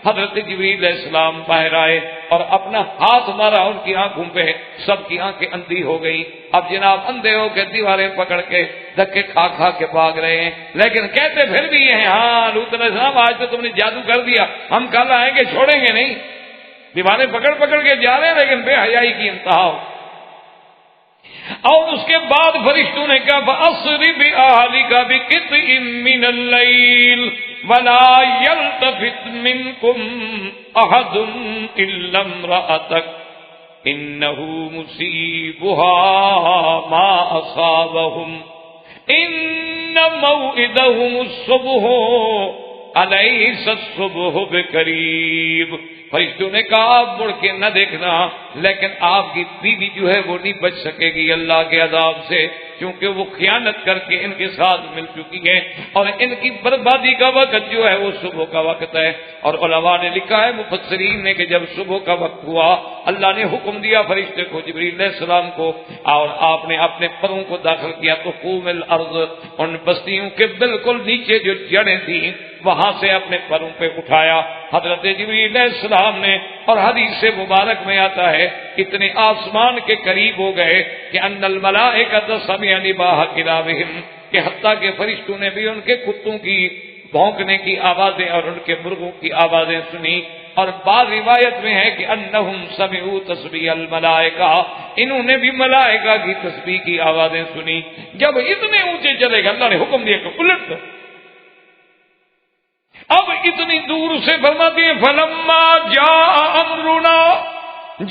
حضرت جبریل علیہ السلام باہر آئے اور اپنا ہاتھ مارا ان کی آنکھوں پہ، سب کی آنکھیں اندھی ہو گئی. اب جناب اندھے ہو کے دیواریں پکڑ کے دھکے کھا کھا کے بھاگ رہے ہیں، لیکن کہتے پھر بھی ہیں ہاں لوط علیہ السلام آج تو تم نے جادو کر دیا، ہم کل آئیں گے چھوڑیں گے نہیں. دیواریں پکڑ پکڑ کے جا رہے ہیں لیکن بے حیائی کی انتہا ہو. اور اس کے بعد فرشتوں نے کہا فَأَسْرِ بِأَهْلِكَ بِقِطْعٍ مِّنَ اللَّيْلِ وَلَا يَلْتَفِتْ مِنكُمْ أَحَدٌ إِلَّا امْرَأَتَكَ إِنَّهُ مُصِيبُهَا مَا أَصَابَهُمْ إِنَّ مَوْعِدَهُمُ الصُّبْحُ أَلَيْسَ الصُّبْحُ بِقَرِيبٍ. فرشتوں نے کہا آپ مڑ کے نہ دیکھنا، لیکن آپ کی بیوی جو ہے وہ نہیں بچ سکے گی اللہ کے عذاب سے، کیونکہ وہ خیانت کر کے ان کے ساتھ مل چکی ہے اور ان کی بربادی کا وقت جو ہے وہ صبح کا وقت ہے. اور علماء نے لکھا ہے مفسرین نے کہ جب صبح کا وقت ہوا اللہ نے حکم دیا فرشتے کو جبریل علیہ السلام کو، اور آپ نے اپنے پروں کو داخل کیا تو قوم الارض، ان بستیوں کے بالکل نیچے جو جڑیں تھیں وہاں سے اپنے پروں پہ اٹھایا حضرت جبریل علیہ السلام نے. اور حدیث مبارک میں آتا ہے اتنے آسمان کے قریب ہو گئے کہ ان الملائکۃ سمعوا نباح کلابہم، کہ حتیٰ کہ فرشتوں نے بھی ان کے کتوں کی بھونکنے کی آوازیں اور ان کے مرغوں کی آوازیں سنی. اور بعض روایت میں ہے کہ انہم سمعوا تسبیح الملائکہ، انہوں نے بھی ملائکہ کی تسبیح کی آوازیں سنی. جب اتنے اونچے چلے گئے اللہ نے حکم دیا کہ الٹ دو. اب اتنی دور سے فرماتے ہیں فلما جاء امرنا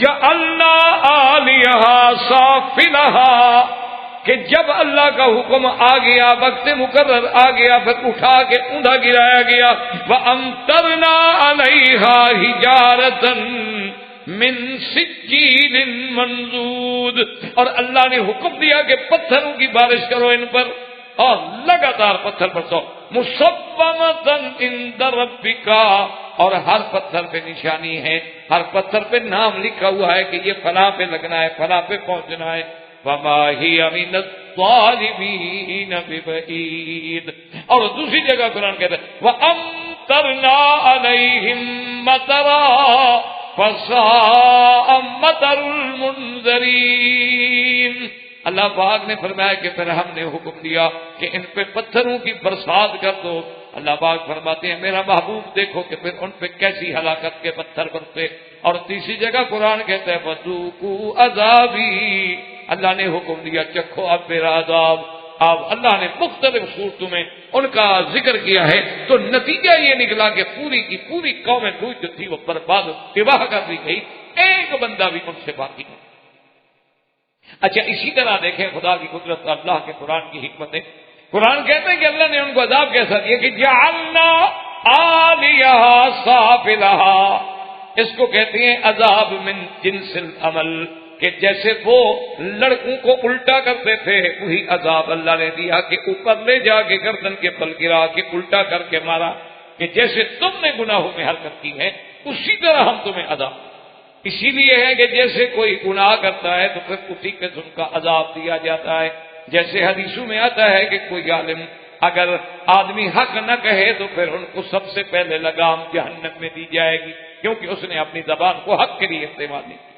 جعلنا عالیہا سافلہا، کہ جب اللہ کا حکم آ گیا، وقت مقرر آ گیا، پھر اٹھا کے اوندا گرایا گیا. وَأَمْطَرْنَا عَلَيْهَا حِجَارَةً مِّن سِجِّيلٍ مَّنضُودٍ، اور اللہ نے حکم دیا کہ پتھروں کی بارش کرو ان پر، اور لگاتار پتھر برسو. مُصَوَّمَةً عِندَ رَبِّكَ، اور ہر پتھر پہ نشانی ہے، ہر پتھر پہ نام لکھا ہوا ہے کہ یہ فلاں پہ لگنا ہے، فلاں پہ پہنچنا ہے. وَمَا هِيَ مِنَ الظَّالِمِينَ بِبَعِيدٍ. اور دوسری جگہ قرآن کہتا ہے وَأَمْطَرْنَا عَلَيْهِمْ مَطَرًا فَسَاءَ مَطَرُ الْمُنذَرِينَ. اللہ پاک نے فرمایا کہ پھر ہم نے حکم دیا کہ ان پہ پتھروں کی برسات کر دو. اللہ پاک فرماتے ہیں میرا محبوب دیکھو کہ پھر ان پہ کیسی ہلاکت کے پتھر برسے. اور تیسری جگہ قرآن کہتا ہے فذوقوا عذابی، اللہ نے حکم دیا چکھو اب میرا عذاب. اب اللہ نے مختلف صورتوں میں ان کا ذکر کیا ہے، تو نتیجہ یہ نکلا کہ پوری کی پوری قوم لوط جو تھی وہ برباد تباہ کر دی گئی، ایک بندہ بھی ان سے باقی نہیں. اچھا اسی طرح دیکھیں خدا کی قدرت، اللہ کے قرآن کی حکمتیں. قرآن کہتے ہیں کہ اللہ نے ان کو عذاب کیسا دیا کہ جعلنا عالیہا سافلہا، اس کو کہتے ہیں عذاب من جنس العمل، کہ جیسے وہ لڑکوں کو الٹا کرتے تھے وہی عذاب اللہ نے دیا کہ اوپر لے جا کے گردن کے بل گرا کے الٹا کر کے مارا، کہ جیسے تم نے گناہوں میں حرکت کی ہے اسی طرح ہم تمہیں عذاب. اسی لیے ہے کہ جیسے کوئی گناہ کرتا ہے تو پھر اسی قسم کا عذاب دیا جاتا ہے. جیسے حدیثوں میں آتا ہے کہ کوئی عالم اگر آدمی حق نہ کہے تو پھر ان کو سب سے پہلے لگام جہنم میں دی جائے گی، کیونکہ اس نے اپنی زبان کو حق کے لیے استعمال نہیں کیا.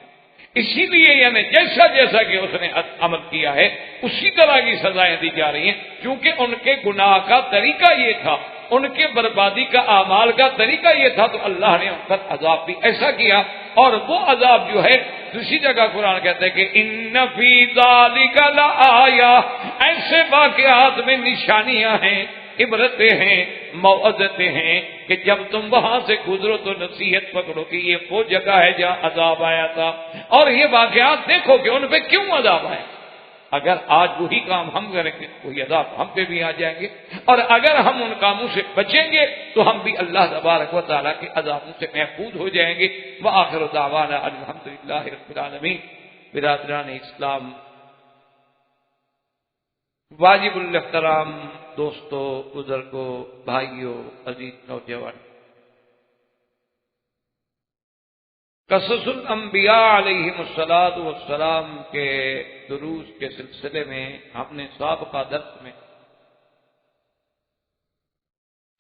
اسی لیے یعنی جیسا جیسا کہ اس نے عمل کیا ہے اسی طرح کی سزائیں دی جا رہی ہیں، کیونکہ ان کے گناہ کا طریقہ یہ تھا، ان کے بربادی کا اعمال کا طریقہ یہ تھا، تو اللہ نے ان پر عذاب بھی ایسا کیا. اور وہ عذاب جو ہے دوسری جگہ قرآن کہتے ہیں کہ ان فی ذالک لآیہ، ایسے واقعات میں نشانیاں ہیں، عبرتیں ہیں، موعظتیں ہیں کہ جب تم وہاں سے گزرو تو نصیحت پکڑو کہ یہ وہ جگہ ہے جہاں عذاب آیا تھا، اور یہ واقعات دیکھو کہ ان پہ کیوں عذاب آیا. اگر آج وہی کام ہم کریں گے وہی عذاب ہم پہ بھی آ جائیں گے، اور اگر ہم ان کاموں سے بچیں گے تو ہم بھی اللہ تبارک و تعالیٰ کے عذابوں سے محفوظ ہو جائیں گے. وآخر دعوانا الحمدللہ رب العالمین. برادران اسلام، واجب الاحترام دوستو، بزرگوں، بھائیوں، عزیز نوجوان، قصص الانبیاء علیہم الصلاۃ والسلام کے دروس کے سلسلے میں ہم نے سابقہ درس میں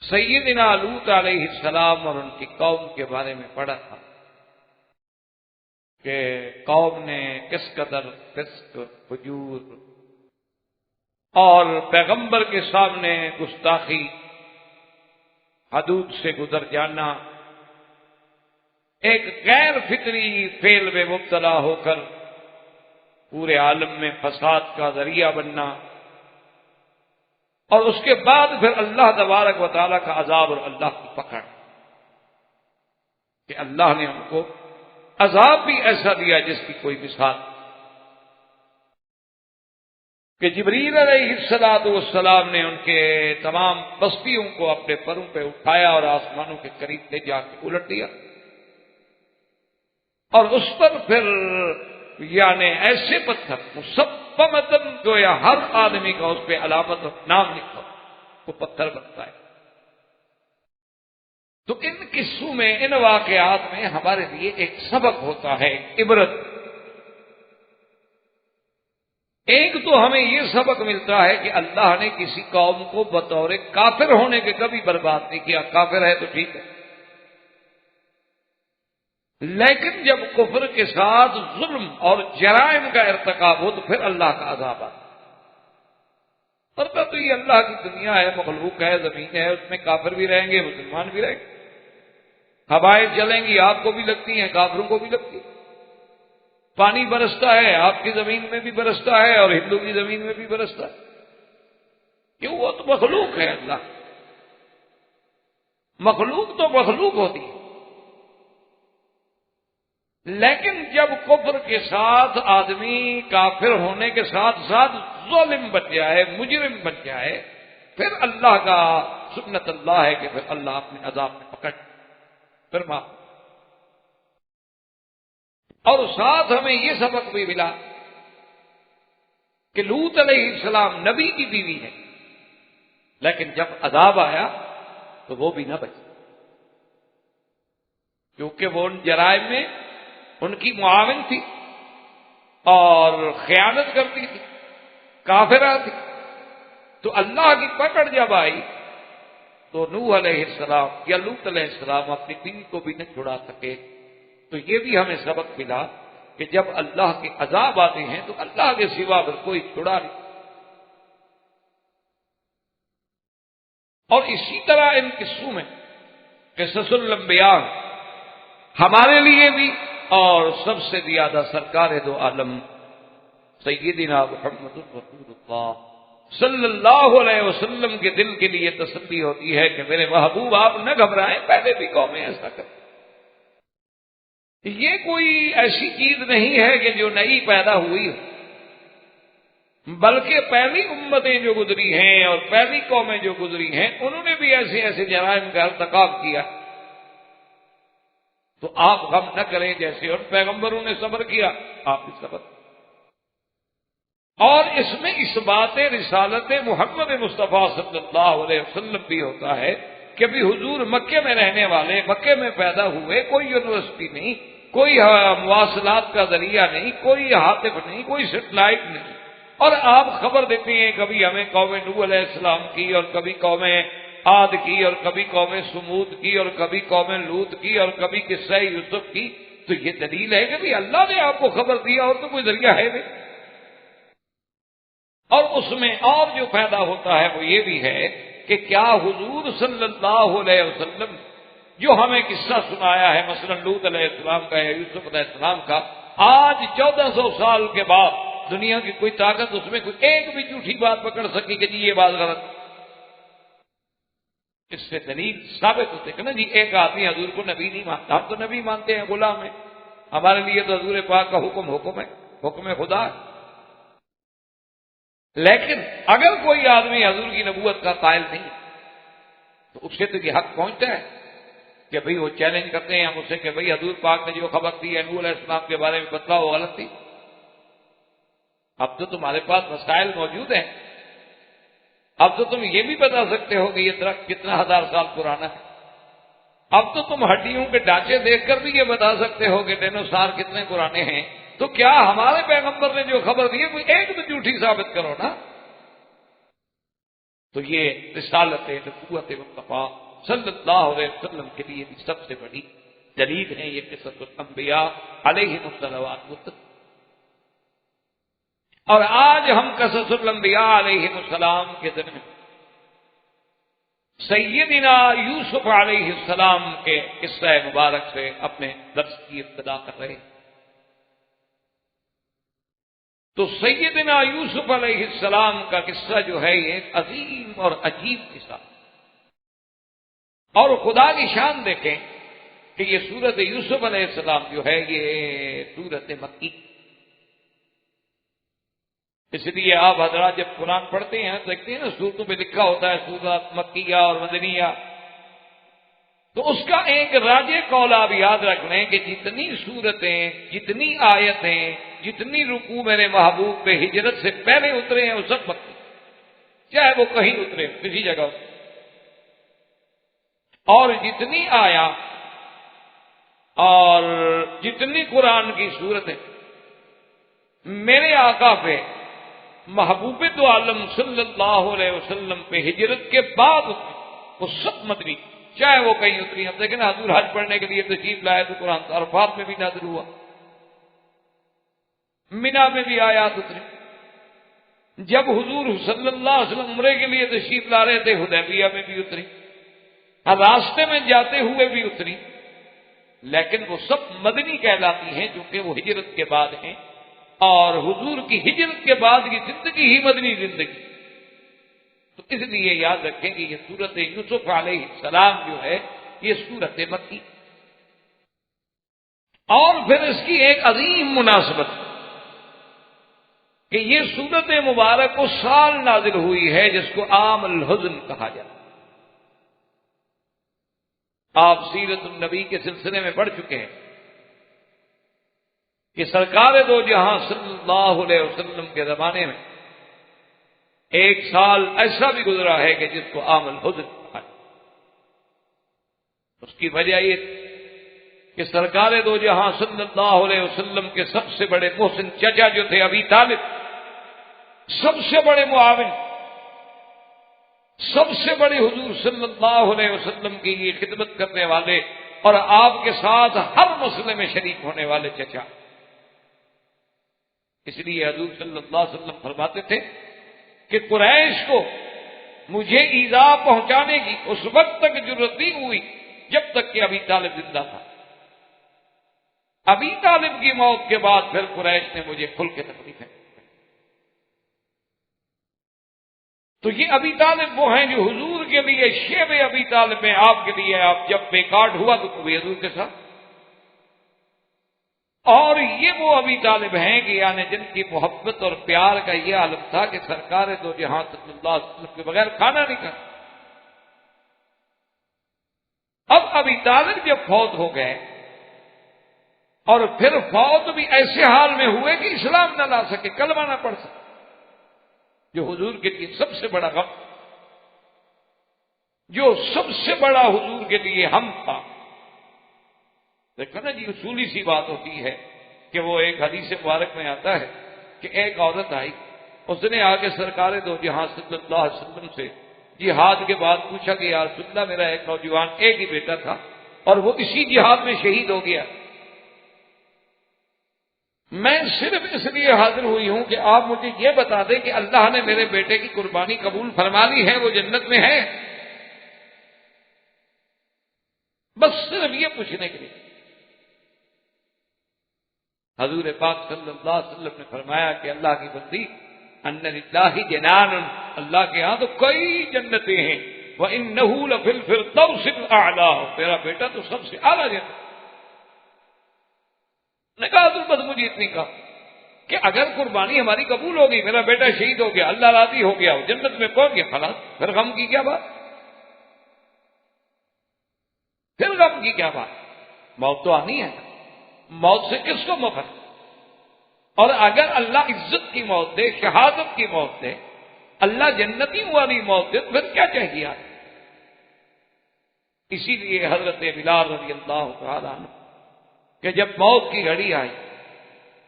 سیدنا لوط علیہ السلام اور ان کی قوم کے بارے میں پڑھا تھا کہ قوم نے کس قدر فسق، فجور اور پیغمبر کے سامنے گستاخی، حدود سے گزر جانا، ایک غیر فطری فعل میں مبتلا ہو کر پورے عالم میں فساد کا ذریعہ بننا، اور اس کے بعد پھر اللہ تبارک و تعالیٰ کا عذاب اور اللہ کی پکڑ، کہ اللہ نے ان کو عذاب بھی ایسا دیا جس کی کوئی مثال، کہ جبریل علیہ السلام نے ان کے تمام بستیوں کو اپنے پروں پہ اٹھایا اور آسمانوں کے قریب لے جا کے الٹ دیا، اور اس پر پھر یعنی ایسے پتھر مسبمتاً گویا ہر آدمی کا اس پہ علامت اور نام لکھا وہ پتھر بنتا ہے. تو ان قصوں میں، ان واقعات میں ہمارے لیے ایک سبق ہوتا ہے، عبرت. ایک تو ہمیں یہ سبق ملتا ہے کہ اللہ نے کسی قوم کو بطور کافر ہونے کے کبھی برباد نہیں کیا. کافر ہے تو ٹھیک ہے، لیکن جب کفر کے ساتھ ظلم اور جرائم کا ارتکاب ہو تو پھر اللہ کا عذاب آتا. تو یہ اللہ کی دنیا ہے، مخلوق ہے، زمین ہے، اس میں کافر بھی رہیں گے، مسلمان بھی رہیں گے. ہوائیں چلیں گی، آپ کو بھی لگتی ہیں، کافروں کو بھی لگتی ہے. پانی برستا ہے، آپ کی زمین میں بھی برستا ہے اور ہندو کی زمین میں بھی برستا ہے. کیوں؟ وہ تو مخلوق ہے. اللہ مخلوق تو مخلوق ہوتی ہے، لیکن جب کفر کے ساتھ آدمی کافر ہونے کے ساتھ ساتھ ظالم بن جائے، مجرم بن جائے، پھر اللہ کا سنت اللہ ہے کہ پھر اللہ اپنے عذاب میں پکڑ پھر معاف. اور ساتھ ہمیں یہ سبق بھی ملا کہ لوط علیہ السلام نبی کی بیوی ہے، لیکن جب عذاب آیا تو وہ بھی نہ بچی، کیونکہ وہ ان جرائم میں ان کی معاون تھی اور خیانت کرتی تھی، کافرہ تھی. تو اللہ کی پکڑ جب آئی تو نوح علیہ السلام یا لوط علیہ السلام اپنی بیوی کو بھی نہ چھڑا سکے. تو یہ بھی ہمیں سبق ملا کہ جب اللہ کے عذاب آتے ہیں تو اللہ کے سوا پھر کوئی چھڑا نہیں. اور اسی طرح ان قصوں میں قصص الانبیاء ہمارے لیے بھی اور سب سے زیادہ سرکار دو عالم سیدنا محمد رسول اللہ صلی اللہ علیہ وسلم کے دل کے لیے تسلی ہوتی ہے کہ میرے محبوب آپ نہ گھبرائیں، پہلے بھی قومیں ایسا کرتی۔ یہ کوئی ایسی چیز نہیں ہے کہ جو نئی پیدا ہوئی ہو، بلکہ پہلی امتیں جو گزری ہیں اور پہلی قومیں جو گزری ہیں انہوں نے بھی ایسے ایسے جرائم کا ارتکاب کیا، تو آپ غم نہ کریں، جیسے اور پیغمبروں نے صبر کیا آپ بھی صبر۔ اور اس میں اس بات رسالت محمد مصطفیٰ صلی اللہ علیہ وسلم بھی ہوتا ہے کہ بھی حضور مکے میں رہنے والے، مکے میں پیدا ہوئے، کوئی یونیورسٹی نہیں، کوئی مواصلات کا ذریعہ نہیں، کوئی ہاتف نہیں، کوئی سیٹلائٹ نہیں، اور آپ خبر دیتے ہیں کبھی ہمیں قوم نوح علیہ السلام کی، اور کبھی قوم عاد کی، اور کبھی قوم سمود کی، اور کبھی قوم لوط کی، اور کبھی قصہ یوسف کی، تو یہ دلیل ہے کہ بھی اللہ نے آپ کو خبر دیا اور تو کوئی ذریعہ ہے نہیں۔ اور اس میں اور جو پیدا ہوتا ہے وہ یہ بھی ہے کہ کیا حضور صلی اللہ علیہ وسلم جو ہمیں قصہ سنایا ہے مثلا لوط علیہ السلام کا یا یوسف علیہ السلام کا، آج 1400 سال کے بعد دنیا کی کوئی طاقت اس میں کوئی ایک بھی جھوٹی بات پکڑ سکی کہ جی یہ بات غلط؟ اس سے دلیل ثابت ہوتے کہ نا جی ایک آدمی حضور کو نبی نہیں مانتا، ہم تو نبی مانتے ہیں، غلام ہیں، ہمارے لیے تو حضور پاک کا حکم ہے، حکم خدا ہے۔ لیکن اگر کوئی آدمی حضور کی نبوت کا قائل نہیں تو اس سے تو یہ حق پہنچتا ہے کہ بھئی وہ چیلنج کرتے ہیں ہم اسے کہ بھئی حضور پاک نے جو خبر دی ہے نوح علیہ السلام کے بارے میں بتلاؤ وہ غلط تھی۔ اب تو تمہارے پاس مسائل موجود ہیں، اب تو تم یہ بھی بتا سکتے ہو کہ یہ درخت کتنا ہزار سال پرانا ہے، اب تو تم ہڈیوں کے ڈھانچے دیکھ کر بھی یہ بتا سکتے ہو کہ ڈینوسار کتنے پرانے ہیں، تو کیا ہمارے پیغمبر نے جو خبر دی ہے کوئی ایک تو جھوٹی ثابت کرو نا۔ تو یہ رسالت نبوت مصطفیٰ صلی اللہ علیہ وسلم کے لیے بھی سب سے بڑی دلیل ہے یہ قصص الانبیاء علیہم الصلوات۔ اور آج ہم قصص الانبیاء علیہم السلام کے ذمہ سیدنا یوسف علیہ السلام کے قصہ مبارک سے اپنے درس کی ابتدا کر رہے ہیں۔ تو سیدنا یوسف علیہ السلام کا قصہ جو ہے یہ ایک عظیم اور عجیب قصہ، اور خدا کی شان دیکھیں کہ یہ سورت یوسف علیہ السلام جو ہے یہ سورت مکی، اس لیے آپ حضرات جب قرآن پڑھتے ہیں دیکھتے ہیں نا سورتوں پہ لکھا ہوتا ہے سورت مکیہ اور مدنیہ، تو اس کا ایک راجع قول آپ یاد رکھ لیں کہ جتنی سورتیں، جتنی آیتیں، جتنی رکوع میرے محبوب پہ ہجرت سے پہلے اترے ہیں وہ سب مکی، چاہے وہ کہیں اترے کسی جگہ اترے، اور جتنی آیا اور جتنی قرآن کی صورتیں میرے آقا پہ محبوب دو عالم صلی اللہ علیہ وسلم پہ ہجرت کے بعد اتری، وہ سب مدنی، چاہے وہ کہیں اتری۔ اب دیکھیں نا حضور حج پڑھنے کے لیے تشریف لائے تو قرآن عرفات میں بھی نازل ہوا، مینا میں بھی آیات اتری، جب حضور صلی اللہ علیہ وسلم عمرے کے لیے تشریف لا رہے تھے حدیبیہ میں بھی اتری، راستے میں جاتے ہوئے بھی اتری، لیکن وہ سب مدنی کہلاتی ہیں کیونکہ وہ ہجرت کے بعد ہیں، اور حضور کی ہجرت کے بعد کی زندگی ہی مدنی زندگی، تو اس لیے یاد رکھیں کہ یہ سورت یوسف علیہ السلام جو ہے یہ سورت مکی، اور پھر اس کی ایک عظیم مناسبت کہ یہ سورت مبارک اس سال نازل ہوئی ہے جس کو عام الحزن کہا جاتا ہے۔ آپ سیرت النبی کے سلسلے میں پڑھ چکے ہیں کہ سرکار دو جہاں صلی اللہ علیہ وسلم کے زمانے میں ایک سال ایسا بھی گزرا ہے کہ جس کو عام الحزن کہا جاتا ہے۔ اس کی وجہ یہ کہ سرکار دو جہاں صلی اللہ علیہ وسلم کے سب سے بڑے محسن چچا جو تھے ابی طالب، سب سے بڑے معاون، سب سے بڑے حضور صلی اللہ علیہ وسلم کی یہ خدمت کرنے والے اور آپ کے ساتھ ہر مسئلے میں شریک ہونے والے چچا، اس لیے حضور صلی اللہ علیہ وسلم فرماتے تھے کہ قریش کو مجھے ایذا پہنچانے کی اس وقت تک جرأت نہیں ہوئی جب تک کہ ابی طالب زندہ تھا، ابی طالب کی موت کے بعد پھر قریش نے مجھے کھل کے تکلیفیں، تو یہ ابی طالب وہ ہیں جو حضور کے لیے شیب ابی طالب میں، آپ کے لیے آپ جب بیکارڈ ہوا تو کبھی حضور کے ساتھ، اور یہ وہ ابی طالب ہیں کہ یعنی جن کی محبت اور پیار کا یہ عالم تھا کہ سرکار دو جہاں صلی اللہ علیہ وسلم کے بغیر کھانا نہیں کھاتا۔ اب ابی طالب جب فوت ہو گئے اور پھر فوت بھی ایسے حال میں ہوئے کہ اسلام نہ لا سکے، کلمہ نہ پڑھ سکے، جو حضور کے لیے سب سے بڑا غم، جو سب سے بڑا حضور کے لیے ہم تھا۔ دیکھو نا جی، اصولی سی بات ہوتی ہے کہ وہ ایک حدیث مبارک میں آتا ہے کہ ایک عورت آئی، اس نے آ کے سرکار دو جہاں صلی اللہ علیہ وسلم سے جہاد کے بعد پوچھا کہ یا رسول اللہ، میرا ایک نوجوان ایک ہی بیٹا تھا اور وہ اسی جہاد میں شہید ہو گیا، میں صرف اس لیے حاضر ہوئی ہوں کہ آپ مجھے یہ بتا دیں کہ اللہ نے میرے بیٹے کی قربانی قبول فرما لی ہے، وہ جنت میں ہے، بس صرف یہ پوچھنے کے لیے۔ حضور پاک صلی اللہ علیہ وسلم نے فرمایا کہ اللہ کی بندی، ان للہ جنان، اللہ کے ہاں تو کئی جنتیں ہیں، وَإِنَّهُ لَفِي الْفِرْدَوْسِ الْأَعْلَىٰ، تیرا بیٹا تو سب سے اعلیٰ جنت۔ نے کہا تو بس مجھے اتنی کہا کہ اگر قربانی ہماری قبول ہوگی، میرا بیٹا شہید ہو گیا، اللہ راضی ہو گیا، وہ جنت میں پہنچ گیا، خلاص، پھر غم کی کیا بات، پھر غم کی کیا بات، موت تو آنی ہے، موت سے کس کو مفر، اور اگر اللہ عزت کی موت دے، شہادت کی موت دے، اللہ جنتی والی موت دے، تو پھر کیا چاہیے آپ؟ اسی لیے حضرت بلال رضی اللہ تعالیٰ عنہ کہ جب موت کی گھڑی آئی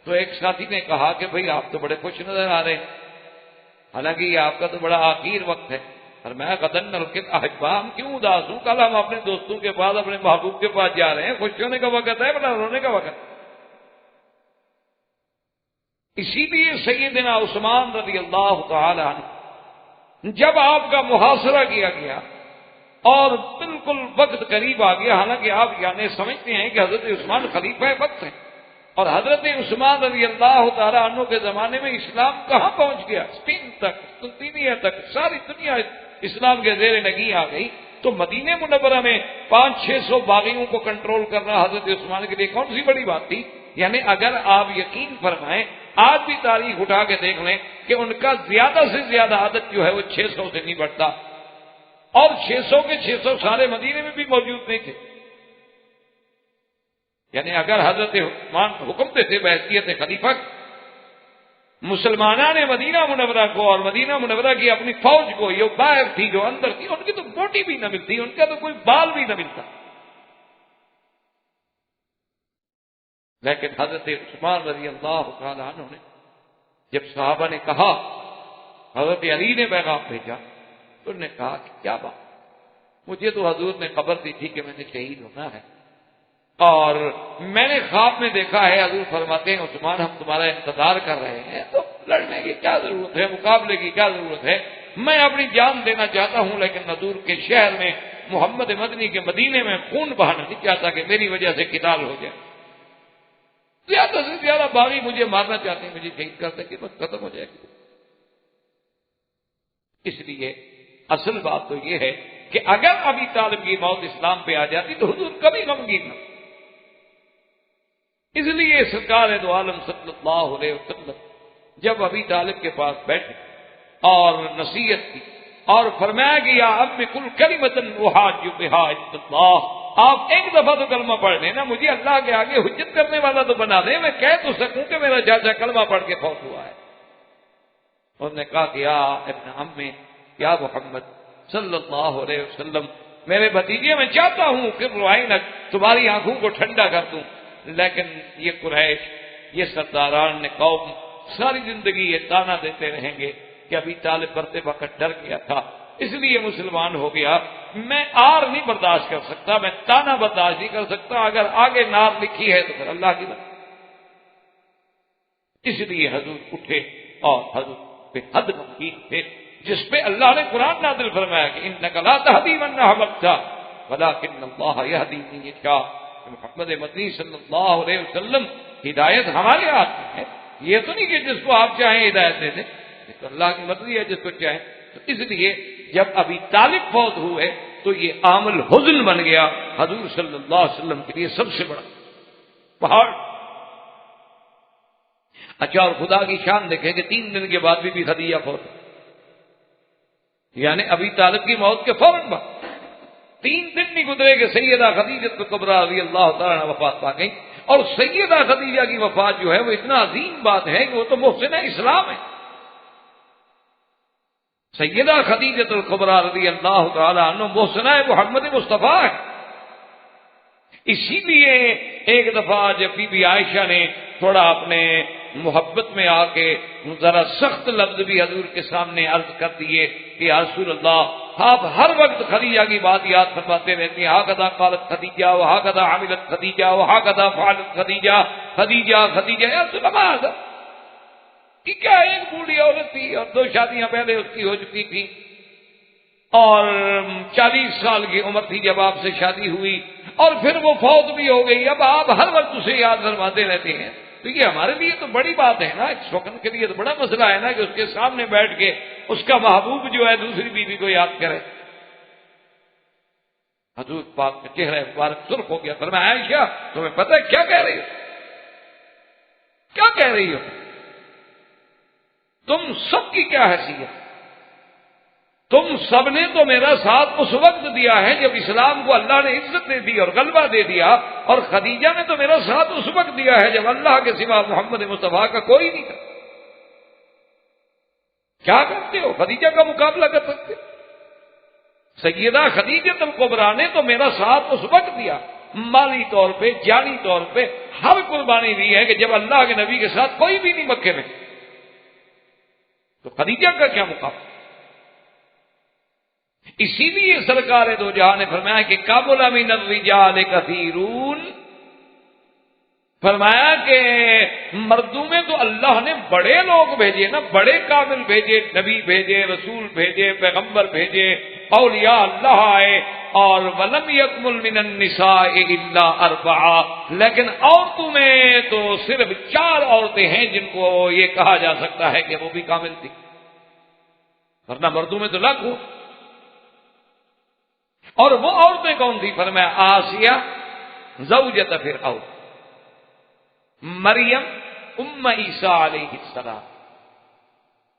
تو ایک ساتھی نے کہا کہ بھئی آپ تو بڑے خوش نظر آ رہے ہیں، حالانکہ یہ آپ کا تو بڑا آخر وقت ہے، اور میں غدن نلقت احبا، ہم کیوں اداس ہوں، کل ہم اپنے دوستوں کے پاس، اپنے محبوب کے پاس جا رہے ہیں، خوش ہونے کا وقت ہے بڑا رونے کا وقت۔ اسی لیے سیدنا عثمان رضی اللہ تعالی عنہ جب آپ کا محاصرہ کیا گیا اور بالکل وقت قریب آ گیا، حالانکہ آپ یعنی سمجھتے ہیں کہ حضرت عثمان خلیفہ وقت ہیں، اور حضرت عثمان رضی اللہ تعالی عنہ کے زمانے میں اسلام کہاں پہنچ گیا، اسپین تک، قسطنطنیہ تک، ساری دنیا اسلام کے زیر نگیں آ گئی، تو مدینہ منورہ میں 500-600 باغیوں کو کنٹرول کرنا حضرت عثمان کے لیے کون سی بڑی بات تھی؟ یعنی اگر آپ یقین فرمائیں، آج بھی تاریخ اٹھا کے دیکھ لیں کہ ان کا زیادہ سے زیادہ عدد جو ہے وہ 600 سے نہیں بڑھتا، اور 600 کے 600 سارے مدینے میں بھی موجود نہیں تھے۔ یعنی اگر حضرت عثمان حکم دیتے بحیثیت خلیفہ، مسلمانوں نے مدینہ منورہ کو اور مدینہ منورہ کی اپنی فوج کو، یہ باہر تھی جو اندر تھی، ان کی تو بوٹی بھی نہ ملتی، ان کا تو کوئی بال بھی نہ ملتا، لیکن حضرت عثمان رضی اللہ تعالی عنہ نے جب صحابہ نے کہا، حضرت علی نے پیغام بھیجا، تو انہوں نے کہا کہ کیا بات، مجھے تو حضور نے خبر دی تھی کہ میں نے شہید ہونا ہے، اور میں نے خواب میں دیکھا ہے حضور فرماتے ہیں عثمان ہم تمہارا انتظار کر رہے ہیں، تو لڑنے کی کیا ضرورت ہے، مقابلے کی کیا ضرورت ہے، میں اپنی جان دینا چاہتا ہوں، لیکن حضور کے شہر میں محمد مدنی کے مدینے میں خون بہانا نہیں چاہتا کہ میری وجہ سے قتال ہو جائے، زیادہ سے زیادہ باغی مجھے مارنا چاہتے ہیں، مجھے شہید کر سکے، بس ختم ہو جائے گی۔ اس لیے اصل بات تو یہ ہے کہ اگر ابی طالب کی موت اسلام پہ آ جاتی تو حضور کبھی غمگین نہ، اس لیے سرکار دو عالم صلی اللہ علیہ وسلم جب ابی طالب کے پاس بیٹھے اور نصیحت کی اور فرمایا کہ یا اب کل کلمۃ احاج بہا عند اللہ، آپ ایک دفعہ تو کلمہ پڑھ لیں نا، مجھے اللہ کے آگے حجت کرنے والا تو بنا دیں، میں کہہ تو سکوں کہ میرا چاچا کلمہ پڑھ کے فوت ہوا ہے۔ انہوں نے کہا کہ یا ابن عمی یا محمد صلی اللہ علیہ وسلم، میرے بھتیجے میں چاہتا ہوں کہ روائنک تمہاری آنکھوں کو ٹھنڈا کر دوں، لیکن یہ قریش، یہ سرداران نے قوم ساری زندگی یہ تانا دیتے رہیں گے کہ ابھی طالب برتے وقت ڈر گیا تھا اس لیے مسلمان ہو گیا، میں آر نہیں برداشت کر سکتا، میں تانا برداشت نہیں کر سکتا، اگر آگے نار لکھی ہے تو پھر اللہ کی بات۔ اس لیے حضور اٹھے اور حضور پہ حد غمگین تھے، جس پہ اللہ نے قرآن نازل فرمایا کہ انک لا تہدی من احببت ولکن اللہ یہدی من یشاء، محمد مدنی صلی اللہ علیہ وسلم ہدایت ہمارے ہاتھ میں ہے. یہ تو نہیں کہ جس کو آپ چاہیں ہدایت دے دیں، یہ تو اللہ کی مرضی ہے جس کو چاہیں. تو اس لیے جب ابی طالب فوت ہوئے تو یہ عام الحزن بن گیا حضور صلی اللہ علیہ وسلم کے لیے سب سے بڑا پہاڑ. اچھا، اور خدا کی شان دیکھیں کہ 3 دن کے بعد بھی خدیجہ فوت، یعنی ابی طالب کی موت کے فوراً بعد 3 دن نہیں گزرے کہ سیدہ خدیجہ کبریٰ رضی اللہ تعالیٰ عنہا وفات پا گئی. اور سیدہ خدیجہ کی وفات جو ہے وہ اتنا عظیم بات ہے کہ وہ تو محسنہ اسلام ہے. سیدہ خدیجہ کبریٰ رضی اللہ تعالیٰ عنہ محسنہ محمد مصطفیٰ ہے. اسی لیے ایک دفعہ جب بی بی عائشہ نے تھوڑا اپنے محبت میں آ کے ذرا سخت لفظ بھی حضور کے سامنے عرض کر دیے کہ یا رسول اللہ، آپ ہر وقت خدیجہ کی بات یاد فرماتے رہتے ہیں، ہاکذا قالت خدیجہ وہاکذا عملت خدیجہ وہاکذا فعلت خدیجہ، خدیجہ خدیجہ. یا رسول اللہ کہ کیا ایک بوڑھی عورت تھی اور 2 شادیاں پہلے اس کی ہو چکی تھی اور 40 سال کی عمر تھی جب آپ سے شادی ہوئی اور پھر وہ فوت بھی ہو گئی. اب آپ ہر وقت اسے یاد فرماتے رہتے ہیں. تو یہ ہمارے لیے تو بڑی بات ہے نا، اس وقت کے لیے تو بڑا مسئلہ ہے نا کہ اس کے سامنے بیٹھ کے اس کا محبوب جو ہے دوسری بیوی کو یاد کرے. حضور پاک کا چہرہ مبارک سرخ ہو گیا. فرمایا عائشہ تمہیں پتہ ہے کیا کہہ رہی ہو؟ کیا کہہ رہی ہو؟ تم سب کی کیا حیثیت؟ تم سب نے تو میرا ساتھ اس وقت دیا ہے جب اسلام کو اللہ نے عزت دے دی اور غلبہ دے دیا، اور خدیجہ نے تو میرا ساتھ اس وقت دیا ہے جب اللہ کے سوا محمد مصطفیٰ کا کوئی نہیں تھا. کیا کرتے ہو؟ خدیجہ کا مقابلہ کر سکتے؟ سیدہ خدیجہ کبریٰ نے تو میرا ساتھ اس وقت دیا، مالی طور پہ، جانی طور پہ ہر قربانی دی ہے کہ جب اللہ کے نبی کے ساتھ کوئی بھی نہیں مکے میں، تو خدیجہ کا کیا مقابلہ؟ اسی لیے سرکار دو جہاں نے فرمایا کہ کامل من الرجال کثیرون، فرمایا کہ مردوں میں تو اللہ نے بڑے لوگ بھیجے نا، بڑے کامل بھیجے، نبی بھیجے، رسول بھیجے، پیغمبر بھیجے، اولیاء اللہ آئے. اور ولم یکمل من النساء الا 4، لیکن عورتوں میں تو صرف 4 عورتیں ہیں جن کو یہ کہا جا سکتا ہے کہ وہ بھی کامل تھی، ورنہ مردوں میں تو لاکھوں. اور وہ عورتیں کون تھی؟ فرمایا آسیہ زوجۃ فرعون، مریم ام عیسیٰ علیہ السلام،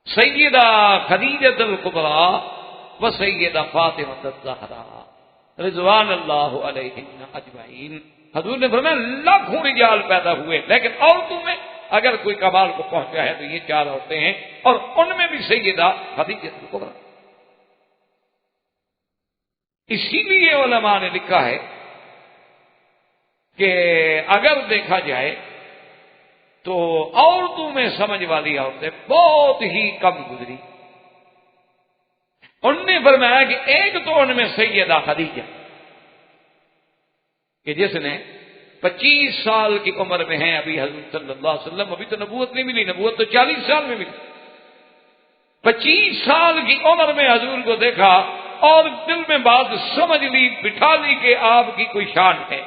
سیدہ خدیجہ الکبریٰ و سیدہ فاطمہ الزہراء رضوان اللہ علیہن اجمعین. حضور نے فرمایا لاکھوں رجال پیدا ہوئے، لیکن عورتوں میں اگر کوئی کمال کو پہنچا ہے تو یہ 4 عورتیں ہیں، اور ان میں بھی سیدہ خدیجہ الکبریٰ. اسی لیے علماء نے لکھا ہے کہ اگر دیکھا جائے تو عورتوں میں سمجھ والی عورتیں بہت ہی کم گزری. ان نے فرمایا کہ ایک تو ان میں سیدہ خدیجہ کہ جس نے 25 سال کی عمر میں ہیں ابھی حضور صلی اللہ علیہ وسلم، ابھی تو نبوت نہیں ملی، نبوت تو 40 سال میں ملی. 25 سال کی عمر میں حضور کو دیکھا اور دل میں بات سمجھ لی، بٹھا لی کہ آپ کی کوئی شان ہے.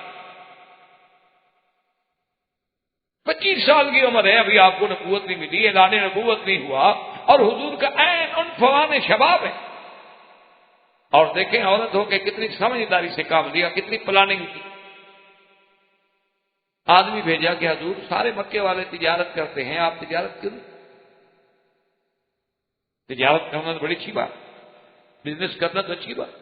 25 سال کی عمر ہے، ابھی آپ کو نبوت نہیں ملی، اعلان نبوت نہیں ہوا، اور حضور کا عین عنفوان شباب ہے. اور دیکھیں عورت ہو کے کتنی سمجھداری سے کام لیا، کتنی پلاننگ کی. آدمی بھیجا کہ حضور سارے مکے والے تجارت کرتے ہیں، آپ تجارت کیوں نہیں؟ تجارت کرنا تو بڑی اچھی بات، بزنس کرنا تو اچھی بات.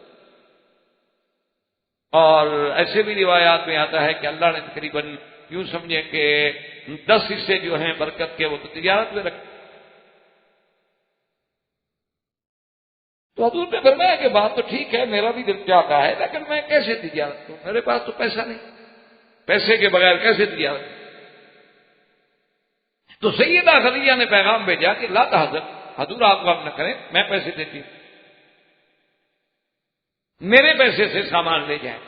اور ایسے بھی روایات میں آتا ہے کہ اللہ نے تقریباً یوں سمجھے کہ 10 حصے جو ہیں برکت کے وہ تو تجارت میں رکھے. تو حضور نے فرمایا کہ بات تو ٹھیک ہے، میرا بھی دل چاہتا ہے، لیکن میں کیسے تجارت کروں؟ میرے پاس تو پیسہ نہیں، پیسے کے بغیر کیسے تجارت کروں؟ تو سیدہ خدیجہ نے پیغام بھیجا کہ لا تحزن، حضور آپ غم نہ کریں، میں پیسے دیتی ہوں، میرے پیسے سے سامان لے جائیں.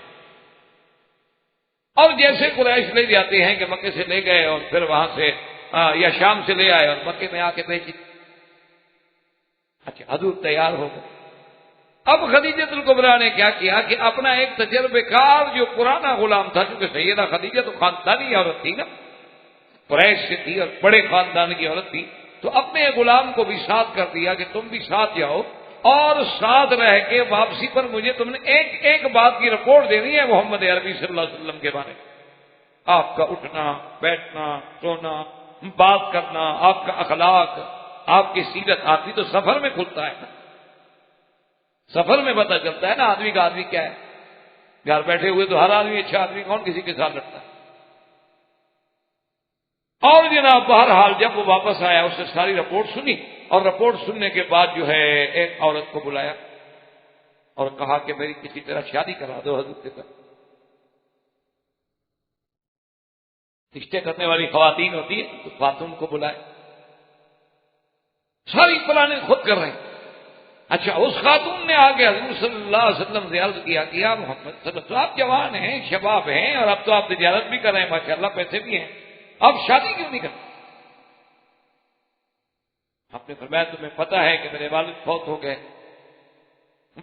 اور جیسے قریش لے جاتے ہیں کہ مکے سے لے گئے اور پھر وہاں سے یا شام سے لے آئے اور مکے میں آ کے بھیجی. اچھا حضور تیار ہو گئے، اب خدیجہ الکبریٰ نے کیا کیا کہ اپنا ایک تجربے کار جو پرانا غلام تھا، کیونکہ سیدہ خدیجہ تو خاندانی عورت تھی نا، قریش سے تھی اور بڑے خاندان کی عورت تھی، تو اپنے غلام کو بھی ساتھ کر دیا کہ تم بھی ساتھ جاؤ اور ساتھ رہ کے واپسی پر مجھے تم نے ایک ایک بات کی رپورٹ دینی ہے محمد عربی صلی اللہ علیہ وسلم کے بارے میں، آپ کا اٹھنا بیٹھنا سونا بات کرنا، آپ کا اخلاق، آپ کی سیرت۔ آدمی تو سفر میں کھلتا ہے نا، سفر میں پتہ چلتا ہے نا آدمی کا آدمی کیا ہے۔ گھر بیٹھے ہوئے تو ہر آدمی اچھا آدمی، کون کسی کے ساتھ لڑتا ہے۔ اور جناب بہرحال جب وہ واپس آیا اس نے ساری رپورٹ سنی، اور رپورٹ سننے کے بعد جو ہے ایک عورت کو بلایا اور کہا کہ میری کسی طرح شادی کرا دو حضور کے ساتھ۔ رشتے کرنے والی خواتین ہوتی ہیں تو خاتون کو بلائے، ساری پلانیں خود کر رہے ہیں۔ اچھا اس خاتون نے آگے حضور صلی اللہ علیہ وسلم سے عرض کیا کہ یا محمد صلی اللہ علیہ وسلم، آپ جوان ہیں شباب ہیں اور اب تو آپ تجارت بھی کر رہے ہیں ماشاءاللہ، پیسے بھی ہیں، آپ شادی کیوں نہیں کرتے؟ آپ نے فرمایا تمہیں پتہ ہے کہ میرے والد فوت ہو گئے،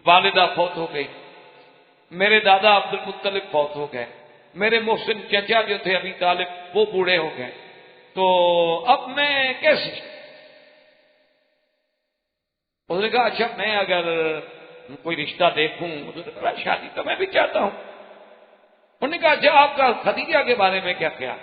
والدہ فوت ہو گئی، میرے دادا عبد المطلب فوت ہو گئے، میرے محسن چچا جو تھے ابی طالب وہ بوڑھے ہو گئے، تو اب میں کیسے؟ اس نے کہا اچھا میں اگر کوئی رشتہ دیکھوں، شادی تو میں بھی چاہتا ہوں۔ انہوں نے کہا اچھا آپ کا خدیجہ کے بارے میں کیا خیال؟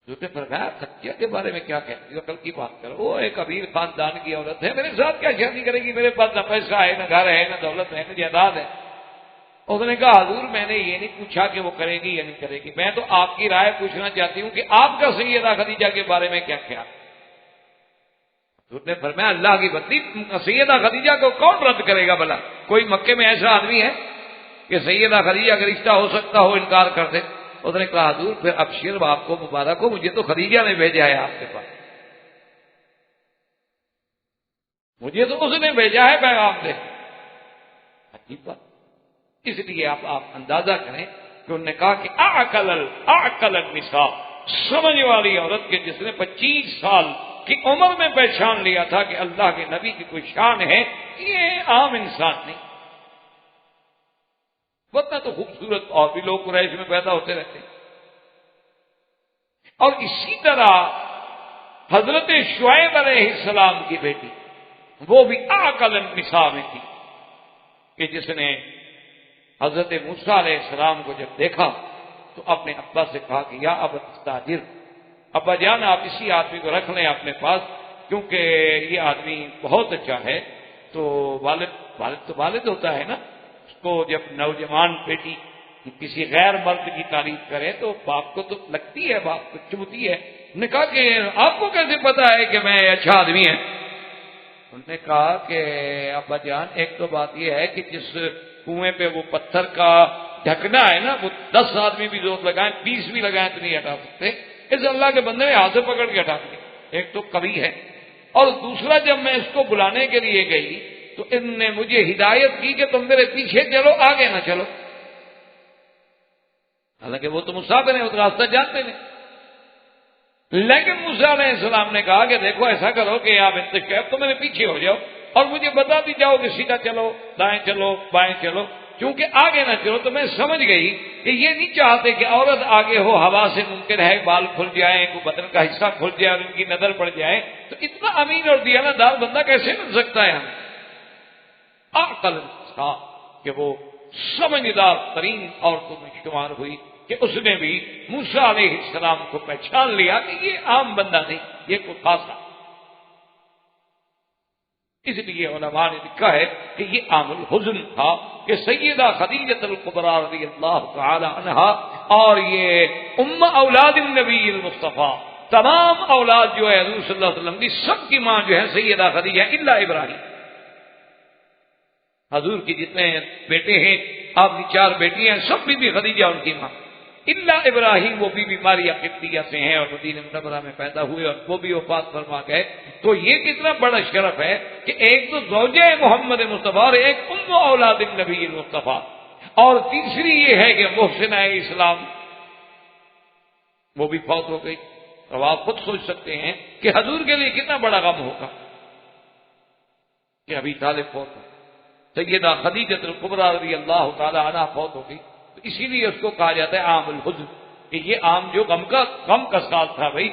جو فرمایا خدیجہ کے بارے میں کیا کہتی ہو، کل کی بات کرو، وہ ایک امیر خاندان کی عورت ہے، میرے ساتھ کیا شادی کرے گی؟ میرے پاس نہ پیسہ ہے، نہ گھر ہے، نہ دولت ہے، نہ جائیداد ہے۔ اس نے کہا حضور میں نے یہ نہیں پوچھا کہ وہ کرے گی یا نہیں کرے گی، میں تو آپ کی رائے پوچھنا چاہتی ہوں کہ آپ کا سیدہ خدیجہ کے بارے میں کیا خیال؟ حضور نے فرمایا اللہ کی بندی، سیدہ خدیجہ کو کون رد کرے گا بھلا؟ کوئی مکے میں ایسا آدمی ہے کہ سیدہ خدیجہ کا رشتہ ہو سکتا ہو انکار کر دے؟ اس نے کہا حضور پھر ابشر، آپ کو مبارک ہو، مجھے تو خدیجہ نے بھیجا ہے آپ کے پاس، مجھے تو اس نے بھیجا ہے پیغام دے۔ عجیب بات، اس لیے آپ اندازہ کریں کہ انہوں نے کہا کہ اعقل النساء، سمجھ والی عورت کے جس نے 25 سال کی عمر میں پہچان لیا تھا کہ اللہ کے نبی کی کوئی شان ہے، یہ عام انسان نہیں۔ ورنہ تو خوبصورت اور بھی لوگ قریش میں پیدا ہوتے رہتے ہیں۔ اور اسی طرح حضرت شعیب علیہ السلام کی بیٹی وہ بھی اعقل النساء میں تھی کہ جس نے حضرت موسیٰ علیہ السلام کو جب دیکھا تو اپنے ابا سے کہا کہ یا ابا استاجر، ابا جان آپ اسی آدمی کو رکھ لیں اپنے پاس، کیونکہ یہ آدمی بہت اچھا ہے۔ تو والد تو والد ہوتا ہے نا، اس کو جب نوجوان بیٹی کسی غیر مرد کی تعریف کرے تو باپ کو تو لگتی ہے، باپ کو چبھتی ہے۔ انہوں نے کہا کہ آپ کو کیسے پتا ہے کہ میں اچھا آدمی ہے؟ انہوں نے کہا کہ ابا جان ایک تو بات یہ ہے کہ جس کنویں پہ وہ پتھر کا ڈھکنا ہے نا، وہ 10 آدمی بھی زور لگائیں 20 بھی لگائیں تو نہیں ہٹا سکتے، اس اللہ کے بندے نے ہاتھ سے پکڑ کے ہٹا دیا۔ ایک تو کبھی ہے، اور دوسرا جب میں اس کو بلانے کے لیے گئی تو ان نے مجھے ہدایت کی کہ تم میرے پیچھے چلو، آگے نہ چلو، حالانکہ وہ تو مسافر ہیں، وہ تو راستہ جانتے نہیں۔ لیکن موسیٰ علیہ السلام نے کہا کہ دیکھو ایسا کرو کہ آپ انتخاب تو میرے پیچھے ہو جاؤ اور مجھے بتا دی جاؤ کہ سیدھا چلو، دائیں چلو، بائیں چلو، کیونکہ آگے نہ چلو تو میں سمجھ گئی کہ یہ نہیں چاہتے کہ عورت آگے ہو، ہوا سے ممکن ہے بال کھل جائیں، کوئی بدن کا حصہ کھل جائے اور ان کی نظر پڑ جائے، تو اتنا امین اور دیانت دار بندہ کیسے مل سکتا ہے ہمیں؟ عقل تھا کہ وہ سمجھدار ترین عورتوں میں شمار ہوئی کہ اس نے بھی موسیٰ علیہ السلام کو پہچان لیا کہ یہ عام بندہ نہیں، یہ کوئی خاص ہے۔ اس لیے علماء نے لکھا ہے کہ یہ عام الحزن تھا کہ سیدہ خدیجہ الکبریٰ رضی اللہ تعالی عنہا اور یہ ام اولاد النبی المصطفیٰ، تمام اولاد جو ہے حضور صلی اللہ علیہ وسلم کی، سب کی ماں جو ہے سیدہ خدیجہ الا ابراہیم۔ حضور کی جتنے بیٹے ہیں، آپ کی 4 بیٹیاں ہیں، سب بی خدیجہ ان کی ماں، الا ابراہیم وہ بھی ماریا قبطیہ سے ہیں اور مدینہ منورہ میں پیدا ہوئے اور وہ بھی وفات فرما گئے۔ تو یہ کتنا بڑا شرف ہے کہ ایک تو زوجہ محمد مصطفیٰ اور ایک ام اولاد النبی المصطفیٰ، اور تیسری یہ ہے کہ محسنہ اسلام وہ بھی فوت ہو گئی۔ اب آپ خود سوچ سکتے ہیں کہ حضور کے لیے کتنا بڑا غم ہوگا کہ ابھی طالب فوت ہو، سیدہ خدیجہ الکبریٰ رضی اللہ تعالی عنہا فوت ہو گئی، تو اسی لیے اس کو کہا جاتا ہے عام الحزن، کہ یہ عام جو غم کا سال تھا بھئی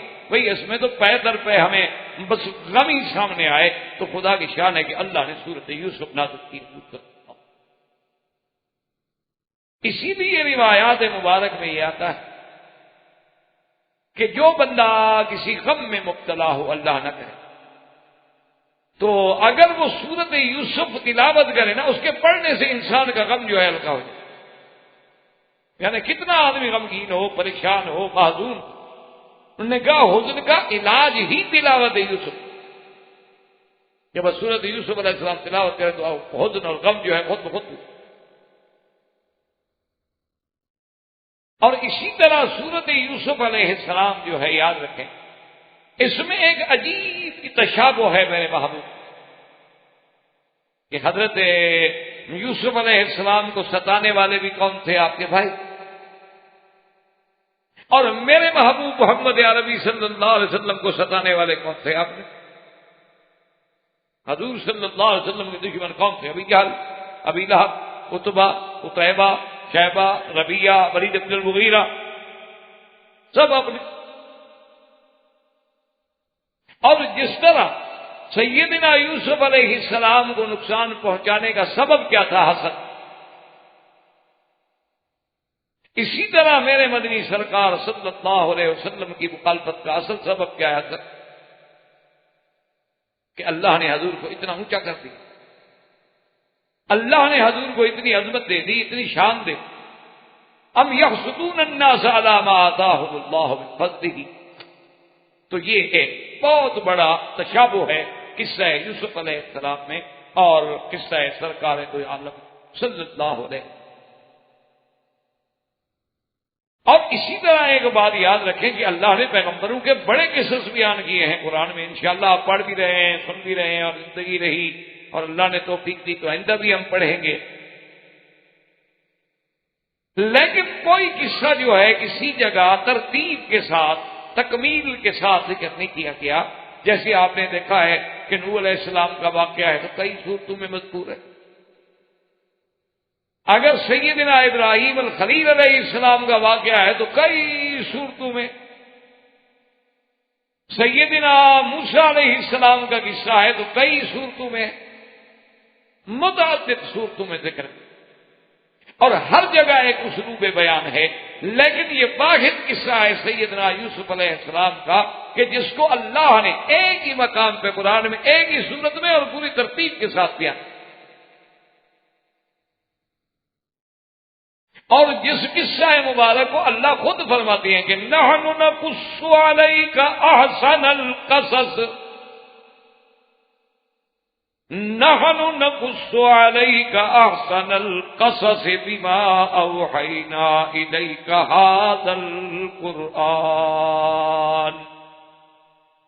اس میں تو پے در پہ ہمیں بس غم ہی سامنے آئے، تو خدا کی شان ہے کہ اللہ نے سورۃ یوسف نازل کی۔ اسی لیے روایات مبارک میں یہ آتا ہے کہ جو بندہ کسی غم میں مبتلا ہو، اللہ نہ کرے، تو اگر وہ سورۃ یوسف تلاوت کرے نا، اس کے پڑھنے سے انسان کا غم جو ہے ہلکا ہو جائے۔ یعنی کتنا آدمی غمگین ہو، پریشان ہو، محزون ہو، انہوں نے کہا حزن کا علاج ہی تلاوت یوسف، جب سورۃ یوسف علیہ السلام تلاوت کرے تو حزن اور غم جو ہے خود بخود۔ اور اسی طرح سورۃ یوسف علیہ السلام جو ہے، یاد رکھیں، اس میں ایک عجیب تشابہ ہے میرے محبوب، کہ حضرت یوسف علیہ السلام کو ستانے والے بھی کون تھے؟ آپ کے بھائی۔ اور میرے محبوب محمد عربی صلی اللہ علیہ وسلم کو ستانے والے کون تھے؟ آپ نے حضور صلی اللہ علیہ وسلم کے دشمن کون تھے؟ ابی جہل، ابی لہب، عتبہ، عتیبہ، شیبہ، ربیہ، ولید بن المغیرہ، سب اپنے۔ اور جس طرح سیدنا یوسف علیہ السلام کو نقصان پہنچانے کا سبب کیا تھا؟ حسد۔ اسی طرح میرے مدنی سرکار صلی اللہ علیہ وسلم کی مخالفت کا اصل سبب کیا ہے؟ حسد، کہ اللہ نے حضور کو اتنا اونچا کر دیا، اللہ نے حضور کو اتنی عظمت دے دی، اتنی شان دے۔ ام یحسدون الناس علی ما آتاہم اللہ من فضلہ۔ تو یہ ایک بہت بڑا تشابہ ہے قصہ یوسف علیہ السلام میں اور قصہ سرکار دو عالم صلی اللہ علیہ وسلم۔ اور اسی طرح ایک بات یاد رکھیں کہ اللہ نے پیغمبروں کے بڑے قصص بیان کیے ہیں قرآن میں، انشاءاللہ آپ پڑھ بھی رہے ہیں، سن بھی رہے ہیں، اور زندگی رہی اور اللہ نے توفیق دی تو آئندہ بھی ہم پڑھیں گے۔ لیکن کوئی قصہ جو ہے کسی جگہ ترتیب کے ساتھ، تکمیل کے ساتھ ذکر نہیں کیا گیا۔ جیسے آپ نے دیکھا ہے کہ نوح علیہ السلام کا واقعہ ہے تو کئی صورتوں میں مذکور ہے۔ اگر سیدنا ابراہیم الخلیل علیہ السلام کا واقعہ ہے تو کئی صورتوں میں، سیدنا موسیٰ علیہ السلام کا قصہ ہے تو کئی صورتوں میں، متعدد صورتوں میں ذکر ہے، اور ہر جگہ ایک اسلوب بیان ہے۔ لیکن یہ واحد قصہ ہے سیدنا یوسف علیہ السلام کا کہ جس کو اللہ نے ایک ہی مقام پہ قرآن میں، ایک ہی صورت میں اور پوری ترتیب کے ساتھ بیان، اور جس قصہ مبارک کو اللہ خود فرماتے ہیں کہ نحن نقص علیک احسن القصص، نحن نقص علیک احسن القصص بما اوحینا الیک ھذا القرآن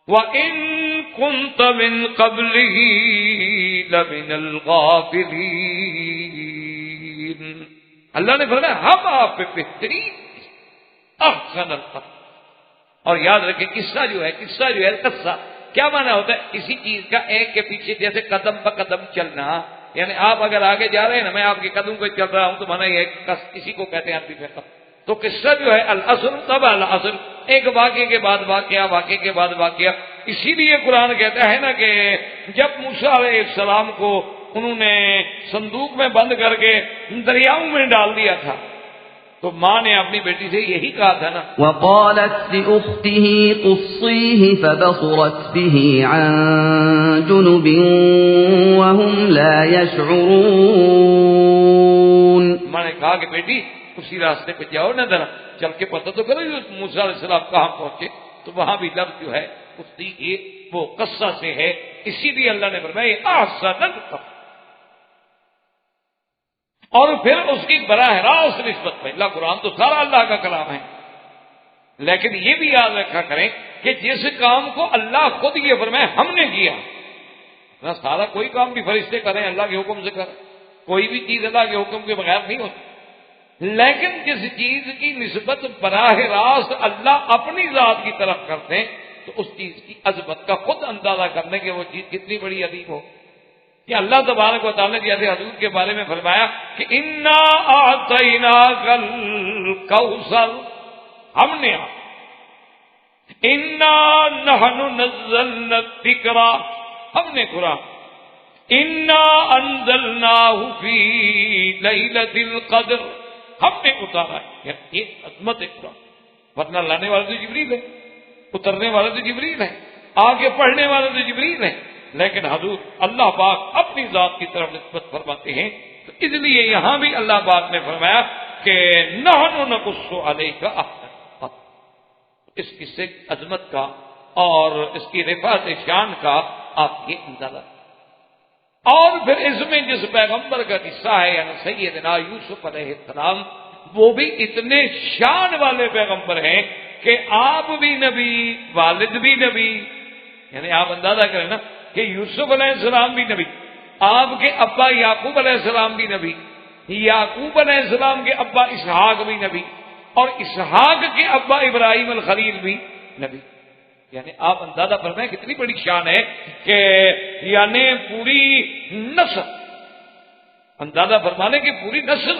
وَإِن كُنتَ مِن قَبْلِهِ لَمِنَ الْغَافِلِينَ۔ اللہ نے فرمایا ہم آپ پہ بہترین احسن القصص۔ اور یاد رکھیں قصہ جو ہے قصہ کیا معنی ہوتا ہے؟ کسی چیز کا ایک کے پیچھے جیسے قدم بہ قدم چلنا، یعنی آپ اگر آگے جا رہے ہیں نا، میں آپ کے قدم کو چل رہا ہوں تو معنی یہ ہے کہ کسی کو کہتے ہیں عربی میں قصہ۔ تو قصہ جو ہے الاصل تبع الاصل، ایک واقعے کے بعد واقعہ، واقعے کے بعد واقعہ۔ اسی لیے قرآن کہتا ہے نا کہ جب موسیٰ علیہ السلام کو انہوں نے صندوق میں بند کر کے دریاؤں میں ڈال دیا تھا تو ماں نے اپنی بیٹی سے یہی کہا تھا نا، وقالت لأخته قصيه فبصرت به عن جنب وهم لا يشعرون۔ ماں نے کہا کہ بیٹی اسی راستے پہ جاؤ نا، ذرا چل کے پتہ تو کرو موسیٰ علیہ السلام کہاں پہنچے۔ تو وہاں بھی لفظ جو ہے اختی کی وہ قصہ سے ہے، اسی لیے اللہ نے فرمایا احسن القصص۔ اور پھر اس کی براہ راست نسبت میں، اللہ قرآن تو سارا اللہ کا کلام ہے، لیکن یہ بھی یاد رکھا کریں کہ جس کام کو اللہ خود یہ فرمائے ہم نے کیا نہ، سارا کوئی کام بھی فرشتے کریں اللہ کے حکم سے کریں، کوئی بھی چیز اللہ کے حکم کے بغیر نہیں ہوتی، لیکن جس چیز کی نسبت براہ راست اللہ اپنی ذات کی طرف کرتے ہیں تو اس چیز کی عظمت کا خود اندازہ کرنے کے وہ چیز کتنی بڑی عظیم ہو۔ کہ اللہ تبارک و تعالیٰ نے جیسے حضور کے بارے میں فرمایا کہ انا اعطیناکل کوثر، ہم نے انا نحن نزلنا الذکر، ہم نے قرآن انا انزلناہ فی لیلۃ القدر، ہم نے اتارا ہے۔ یہ عظمت ہے قرآن، ورنہ لانے والے تو جبریل ہے، اترنے والے تو جبریل ہے، آگے پڑھنے والے تو جبریل ہے، لیکن حضور اللہ پاک اپنی ذات کی طرف نسبت فرماتے ہیں، تو اس لیے یہاں بھی اللہ پاک نے فرمایا کہ نحن نقص علیک احسن القصص۔ اس قصے کی عظمت کا اور اس کی رفعت شان کا آپ یہ اندازہ، اور پھر اس میں جس پیغمبر کا قصہ ہے یعنی سیدنا یوسف علیہ السلام، وہ بھی اتنے شان والے پیغمبر ہیں کہ آپ بھی نبی، والد بھی نبی، یعنی آپ اندازہ کریں نا کہ یوسف علیہ السلام بھی نبی، آپ کے ابا یعقوب علیہ السلام بھی نبی، یعقوب علیہ السلام کے ابا اسحاق بھی نبی، اور اسحاق کے ابا ابراہیم الخلیل بھی نبی۔ یعنی آپ اندازہ فرمائیں کتنی بڑی شان ہے کہ یعنی پوری نسل، اندازہ فرمانے کی پوری نسل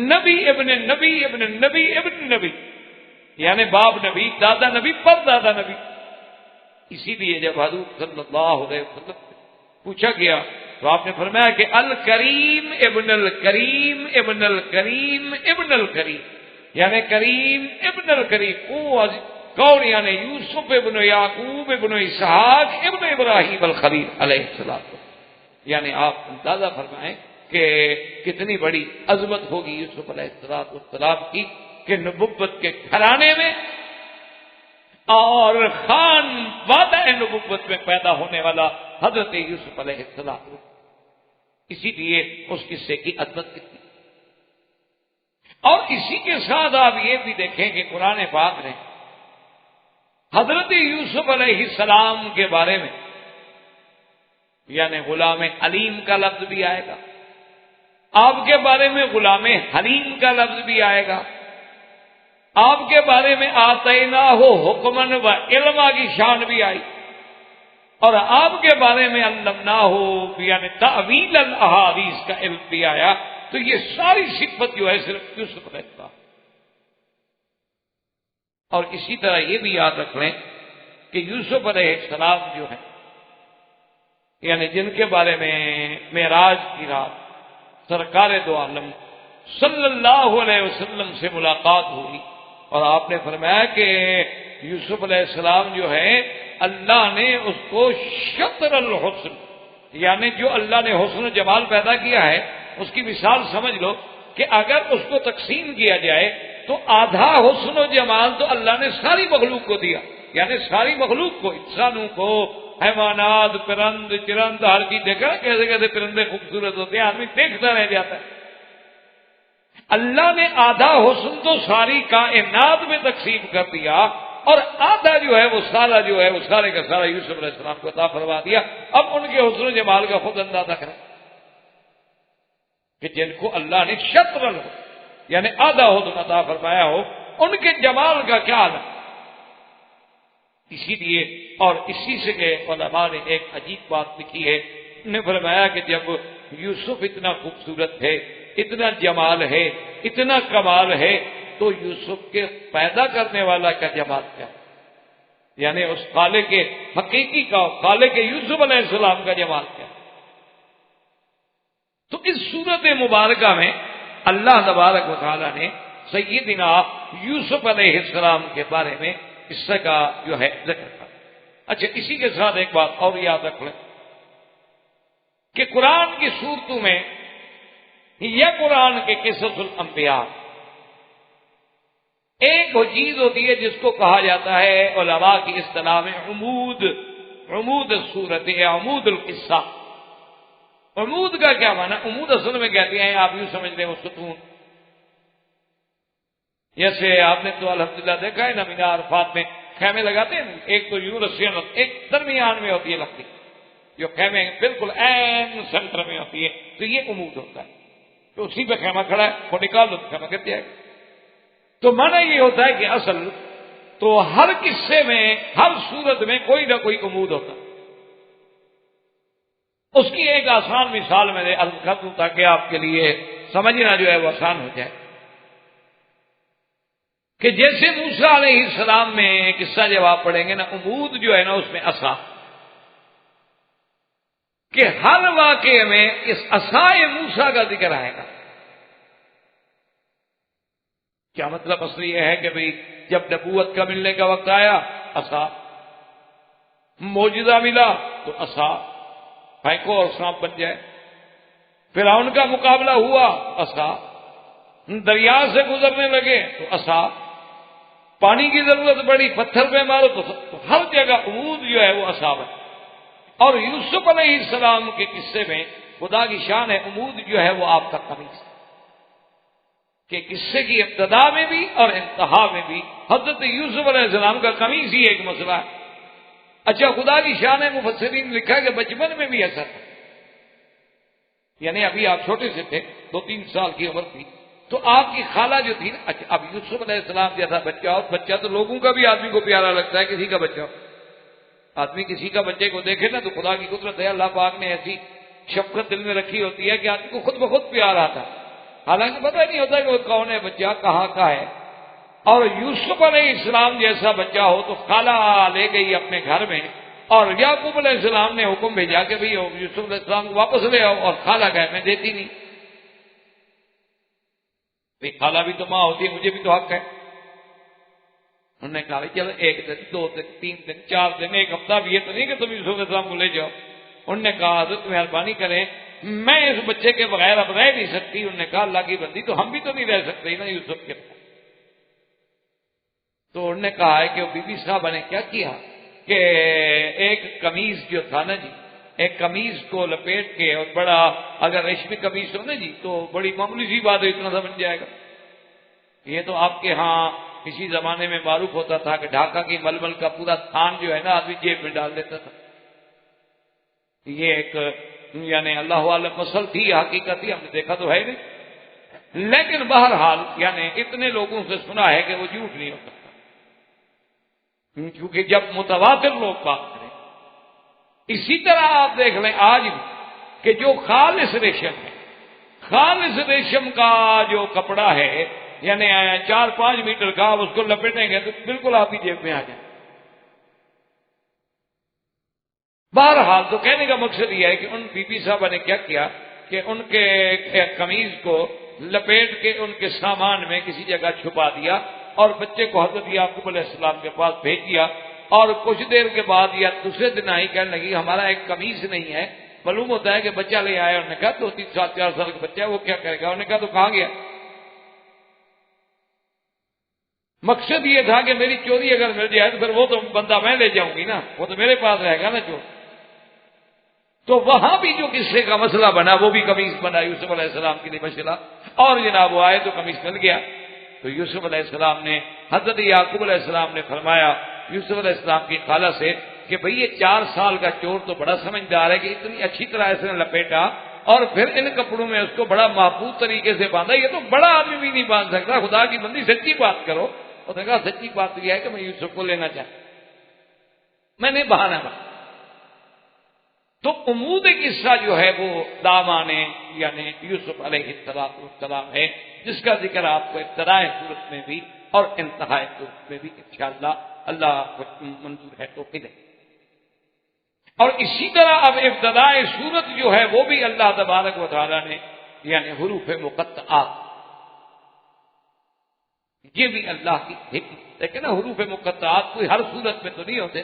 نبی ابن نبی ابن نبی ابن نبی، یعنی باپ نبی، دادا نبی، پر دادا نبی۔ اسی لیے جب حضور صلی اللہ علیہ وسلم پوچھا گیا تو آپ نے فرمایا کہ الکریم ابن الکریم ابن الکریم ابن الکریم، یعنی کریم ابن الکریم، کون؟ یعنی یوسف ابن یعقوب ابن اسحاق ابن ابراہیم الخلیل علیہ السلام۔ یعنی آپ اندازہ فرمائیں کہ کتنی بڑی عظمت ہوگی یوسف علیہ السلام کی کہ نبوت کے گھرانے میں اور خان وعدہ نبوت میں پیدا ہونے والا حضرت یوسف علیہ السلام، اسی لیے اس قصے کی عظمت کتنی۔ اور اسی کے ساتھ آپ یہ بھی دیکھیں کہ قرآن پاک نے حضرت یوسف علیہ السلام کے بارے میں یعنی غلام علیم کا لفظ بھی آئے گا، آپ کے بارے میں غلام حلیم کا لفظ بھی آئے گا، آپ کے بارے میں آتیناہ حکمن و علما کی شان بھی آئی، اور آپ کے بارے میں علمناہ یعنی تعویل الاحادیث کا علم بھی آیا۔ تو یہ ساری صفت جو ہے صرف یوسف علیہ السلام۔ اور اسی طرح یہ بھی یاد رکھ لیں کہ یوسف علیہ السلام جو ہے یعنی جن کے بارے میں معراج کی رات سرکار دو عالم صلی اللہ علیہ وسلم سے ملاقات ہوئی، اور آپ نے فرمایا کہ یوسف علیہ السلام جو ہے اللہ نے اس کو شطر الحسن، یعنی جو اللہ نے حسن و جمال پیدا کیا ہے اس کی مثال سمجھ لو کہ اگر اس کو تقسیم کیا جائے تو آدھا حسن و جمال تو اللہ نے ساری مخلوق کو دیا، یعنی ساری مخلوق کو، انسانوں کو، حیوانات، پرند چرند، ہر چیز دیکھا کیسے کیسے پرندے خوبصورت ہوتے ہیں، آدمی دیکھتا رہ جاتا ہے۔ اللہ نے آدھا حسن تو ساری کائنات میں تقسیم کر دیا، اور آدھا جو ہے وہ سارا جو ہے وہ سارے کا سارا یوسف علیہ السلام کو عطا فرما دیا۔ اب ان کے حسن و جمال کا خود اندازہ کریں کہ جن کو اللہ نے شطر الحسن یعنی آدھا حسن عطا فرمایا ہو، ان کے جمال کا کیا عالم۔ اسی لیے اور اسی سے کہ علماء نے ایک عجیب بات لکھی ہے، انہوں نے فرمایا کہ جب یوسف اتنا خوبصورت ہے، اتنا جمال ہے، اتنا کمال ہے، تو یوسف کے پیدا کرنے والا کا جمال کیا، یعنی اس خالق کے حقیقی کا، خالق کے یوسف علیہ السلام کا جمال کیا۔ تو اس صورت مبارکہ میں اللہ تبارک و تعالی نے سیدنا یوسف علیہ السلام کے بارے میں اس کا جو ہے ذکر کر۔ اچھا، اسی کے ساتھ ایک بات اور یاد رکھ لیں کہ قرآن کی صورتوں میں یا قرآن کے قصص الانبیاء ایک وہ چیز ہوتی ہے جس کو کہا جاتا ہے علماء کی اصطلاح میں عمود الصورت یا عمود القصہ۔ عمود کا کیا معنی؟ عمود اصل میں کہتے ہیں آپ یوں سمجھ لیں وہ ستون، جیسے آپ نے تو الحمدللہ دیکھا ہے نا مینار عرفات میں خیمے لگاتے ہیں، ایک تو یوں رسیاں ایک درمیان میں ہوتی ہے لکڑی جو خیمے بالکل عین سینٹر میں ہوتی ہے، تو یہ عمود ہوتا ہے، تو اسی پہ خیمہ کھڑا ہے، وہ نکال دو خیمہ کٹ جائے گا۔ تو معنی یہ ہوتا ہے کہ اصل تو ہر قصے میں ہر صورت میں کوئی نہ کوئی عمود ہوتا ہے، اس کی ایک آسان مثال میں نے عرض کر دوں تاکہ آپ کے لیے سمجھنا جو ہے وہ آسان ہو جائے کہ جیسے موسیٰ علیہ السلام میں قصہ جب آپ پڑھیں گے نا، عمود جو ہے نا اس میں عصا، کہ ہر واقعے میں اس عصائے موسیٰ کا ذکر آئے گا۔ کیا مطلب؟ اصل یہ ہے کہ بھئی جب نبوت کا ملنے کا وقت آیا عصا، معجزہ ملا تو عصا، پھینکو اور سانپ بن جائے، فرعون کا مقابلہ ہوا عصا، دریا سے گزرنے لگے تو عصا، پانی کی ضرورت پڑی پتھر پہ مارو تو ہر جگہ عمود جو ہے وہ عصا ہے۔ اور یوسف علیہ السلام کے قصے میں خدا کی شان ہے، عمود جو ہے وہ آپ کا قمیص ہے، کہ قصے کی ابتدا میں بھی اور انتہا میں بھی حضرت یوسف علیہ السلام کا قمیص ہی ایک مسئلہ ہے۔ اچھا، خدا کی شان ہے، مفسرین نے لکھا کہ بچپن میں بھی ایسا تھا، یعنی ابھی آپ چھوٹے سے تھے، 2-3 سال کی عمر تھی، تو آپ کی خالہ جو تھی نا، اچھا اب یوسف علیہ السلام جیسا بچہ ہو، بچہ تو لوگوں کا بھی آدمی کو پیارا لگتا ہے، کسی کا بچہ ہو، آدمی کسی کا بچے کو دیکھے نا تو خدا کی قدرت ہے، اللہ پاک نے ایسی شفقت دل میں رکھی ہوتی ہے کہ آدمی کو خود بخود پیار آتا ہے، حالانکہ پتہ نہیں ہوتا کہ وہ کون ہے بچہ، کہاں کا ہے۔ اور یوسف علیہ السلام جیسا بچہ ہو تو خالہ لے گئی اپنے گھر میں، اور یعقوب علیہ السلام نے حکم بھیجا کہ بھئی یوسف علیہ السلام کو واپس لے آؤ، اور خالہ کہے میں دیتی نہیں، بھئی خالہ بھی تو ماں ہوتی ہے، مجھے بھی تو حق ہے۔ انہوں نے کہا چلو 1 دن 2 دن 3 دن 4 دن 1 ہفتہ بھی، یہ تو نہیں کہ تم یوسف علیہ السلام کو لے جاؤ۔ انہوں نے کہا حضرت مہربانی کریں، میں اس بچے کے بغیر اب رہ نہیں سکتی۔ انہوں نے کہا اللہ کی بندی، تو ہم بھی تو نہیں رہ سکتے نا یوسف کے بغیر۔ تو انہوں نے کہا ہے کہ وہ بی بی صاحبہ نے کیا کیا کہ ایک قمیض جو تھا نا جی، ایک قمیض کو لپیٹ کے، اور بڑا اگر ریشمی قمیض ہو نا جی تو بڑی معمولی سی بات ہے، اتنا سا بن جائے گا۔ یہ تو آپ کے ہاں کسی زمانے میں معروف ہوتا تھا کہ ڈھاکہ کی ململ کا پورا تھان جو ہے نا آدمی جیب میں ڈال دیتا تھا۔ یہ ایک یعنی اللہ عالم مسل تھی، حقیقت تھی، ہم نے دیکھا تو ہے نہیں، لیکن بہرحال یعنی اتنے لوگوں سے سنا ہے کہ وہ جھوٹ نہیں ہو سکتا، کیونکہ جب متواتر لوگ بات کریں۔ اسی طرح آپ دیکھ لیں آج بھی کہ جو خالص ریشم ہے، خالص ریشم کا جو کپڑا ہے یعنی 4-5 میٹر کا، آپ اس کو لپیٹیں گے تو بالکل آپ کی جیب میں آ جائے۔ بہرحال تو کہنے کا مقصد یہ ہے کہ ان بی بی صاحبہ نے کیا کیا کہ ان کے قمیض کو لپیٹ کے ان کے سامان میں کسی جگہ چھپا دیا، اور بچے کو حضرت یعقوب علیہ السلام کے پاس بھیج دیا، اور کچھ دیر کے بعد یا دوسرے دن آئی کہنے لگی ہمارا ایک قمیص نہیں ہے۔ معلوم ہوتا ہے کہ بچہ لے آیا، انہوں نے کہا 2-3 سال 4 سال کا بچہ ہے، وہ کیا کرے گا؟ انہوں نے کہا تو کہاں گیا؟ مقصد یہ تھا کہ میری چوری اگر مل جائے تو پھر وہ تو بندہ میں لے جاؤں گی نا، وہ تو میرے پاس رہے گا نا چور۔ تو وہاں بھی جو قصے کا مسئلہ بنا وہ بھی قمیص بنا یوسف علیہ السلام کے لیے مسئلہ، اور جناب وہ آئے تو قمیص مل گیا۔ تو یوسف علیہ السلام نے، حضرت یعقوب علیہ السلام نے فرمایا یوسف علیہ السلام کی خالہ سے کہ بھئی یہ 4 سال کا چور تو بڑا سمجھدار ہے کہ اتنی اچھی طرح اس نے لپیٹا اور پھر ان کپڑوں میں اس کو بڑا محفوظ طریقے سے باندھا، یہ تو بڑا آدمی بھی نہیں باندھ سکتا، خدا کی بندی سچی بات کرو۔ اس نے کہا سچی بات یہ ہے کہ میں یوسف کو لینا چاہتا، میں نے بہانا بنا۔ تو عمود قصہ جو ہے وہ دامان یعنی یوسف علیہ السلام ہے، جس کا ذکر آپ کو ابتدائے صورت میں بھی اور انتہائی صورت میں بھی انشاءاللہ اللہ کو منظور ہے تو ملے۔ اور اسی طرح اب ابتدائے صورت جو ہے وہ بھی اللہ تبارک و تعالیٰ نے یعنی حروف مقطعات، یہ بھی اللہ کی حکمت، لیکن حروف مقطعات کوئی ہر صورت میں تو نہیں ہوتے،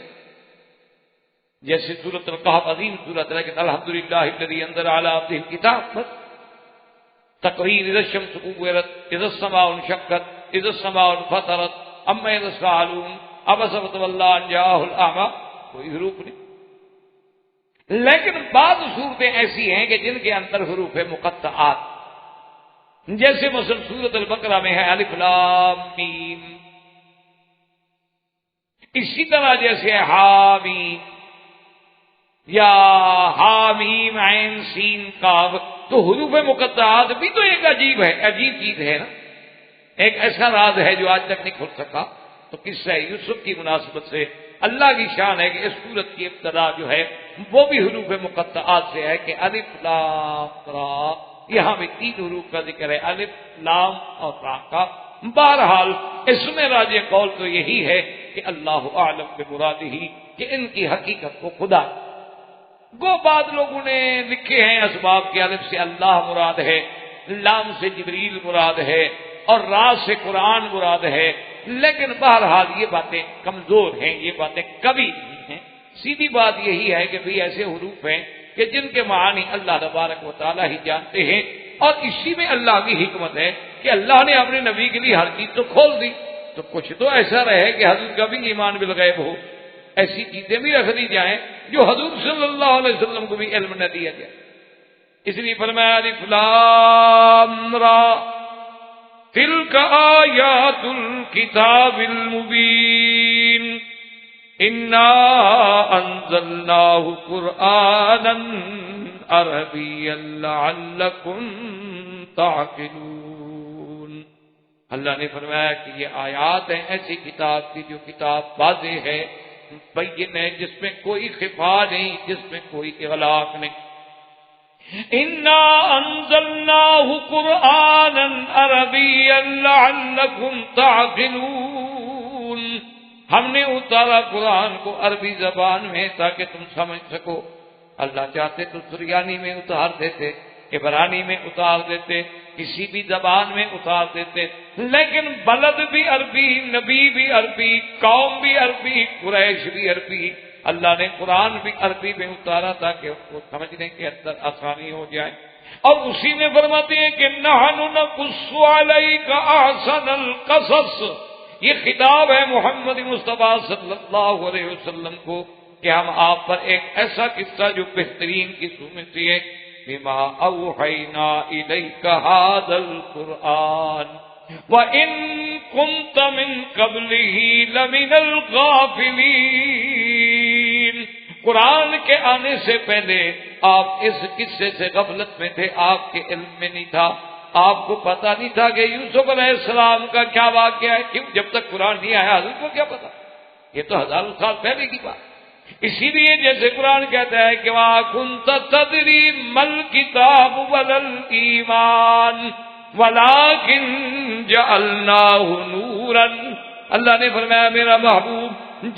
جیسے سورۃ القحف عظیم سورت ہے، لیکن الحمدللہ الذی انزل علی عبدہ الکتاب، بس تقریر اذا الشمس کورت اذا السماء انشقت اذا السماء انفطرت عما يتساءلون عبس وتولى ان جاءه الاعمى، کوئی حروف نہیں۔ لیکن بعض صورتیں ایسی ہیں کہ جن کے اندر حروف مقطعات، جیسے مثلا سورۃ البقرہ میں ہے الف لام میم، اسی طرح جیسے حامیم یا حامیم عین سین کاف، تو حروف مقطعات بھی تو ایک عجیب چیز ہے نا، ایک ایسا راز ہے جو آج تک نہیں کھل سکا۔ تو قصہ یوسف کی مناسبت سے اللہ کی شان ہے کہ اس سورت کی ابتدا جو ہے وہ بھی حروف مقطعات سے ہے کہ الف لام را، یہاں بھی 3 حروف کا ذکر ہے، الف لام اور را کا۔ بہرحال اس میں راجح قول تو یہی ہے کہ اللہ اعلم بمرادہ، کہ ان کی حقیقت کو خدا۔ گو بعض لوگوں نے لکھے ہیں اسباب کے الف سے اللہ مراد ہے، لام سے جبریل مراد ہے، اور را سے قرآن مراد ہے، لیکن بہرحال یہ باتیں کمزور ہیں، یہ باتیں کبھی نہیں ہیں۔ سیدھی بات یہی ہے کہ بھئی ایسے حروف ہیں کہ جن کے معانی اللہ تبارک و تعالی ہی جانتے ہیں، اور اسی میں اللہ کی حکمت ہے کہ اللہ نے اپنے نبی کے لیے ہر چیز تو کھول دی، تو کچھ تو ایسا رہے کہ حضور کا بھی ایمان بالغیب ہو، ایسی چیزیں بھی رکھ دی جائیں جو حضور صلی اللہ علیہ وسلم کو بھی علم نہ دیا گیا۔ اس لیے فرمایا الف لام را تلک آیات الکتاب المبین انا انزلناہ قرآنا عربیا لعلکم تعقلون۔ اللہ نے فرمایا کہ یہ آیات ہیں ایسی کتاب کی جو کتاب واضح ہے، بین ہے، جس میں کوئی خفا نہیں، جس میں کوئی اغلاق نہیں۔ انا انزلناہ قرآنا عربیا لعلکم تعقلون، ہم نے اتارا قرآن کو عربی زبان میں تاکہ تم سمجھ سکو۔ اللہ چاہتے تو سریانی میں اتار دیتے، عبرانی میں اتار دیتے، کسی بھی زبان میں اتار دیتے، لیکن بلد بھی عربی، نبی بھی عربی، قوم بھی عربی، قریش بھی عربی، اللہ نے قرآن بھی عربی میں اتارا تاکہ اس کو سمجھنے کے اندر آسانی ہو جائے۔ اور اسی میں فرماتے ہیں کہ نحن نقص علیک احسن القصص، یہ خطاب ہے محمد مصطفیٰ صلی اللہ علیہ وسلم کو کہ ہم آپ پر ایک ایسا قصہ جو بہترین قصوں میں سے ہے، بما اوحینا الیک ھذا القرآن وَإِن كُنتَ مِن قَبْلِهِ لَمِنَ الْغَافِلِينَ، قرآن کے آنے سے پہلے آپ اس قصے سے غفلت میں تھے، آپ کے علم میں نہیں تھا، آپ کو پتا نہیں تھا کہ یوسف علیہ السلام کا کیا واقعہ ہے۔ کیوں؟ جب تک قرآن نہیں آیا حضرت کو کیا پتا؟ یہ تو ہزاروں سال پہلے کی بات۔ اسی لیے جیسے قرآن کہتا ہے کہ وَمَا كُنتَ تَدْرِي مَا الْكِتَابُ وَلَا الْإِيمَانُ وَلَٰكِن جَعَلْنَاهُ نُورًا، اللہ نے فرمایا میرا محبوب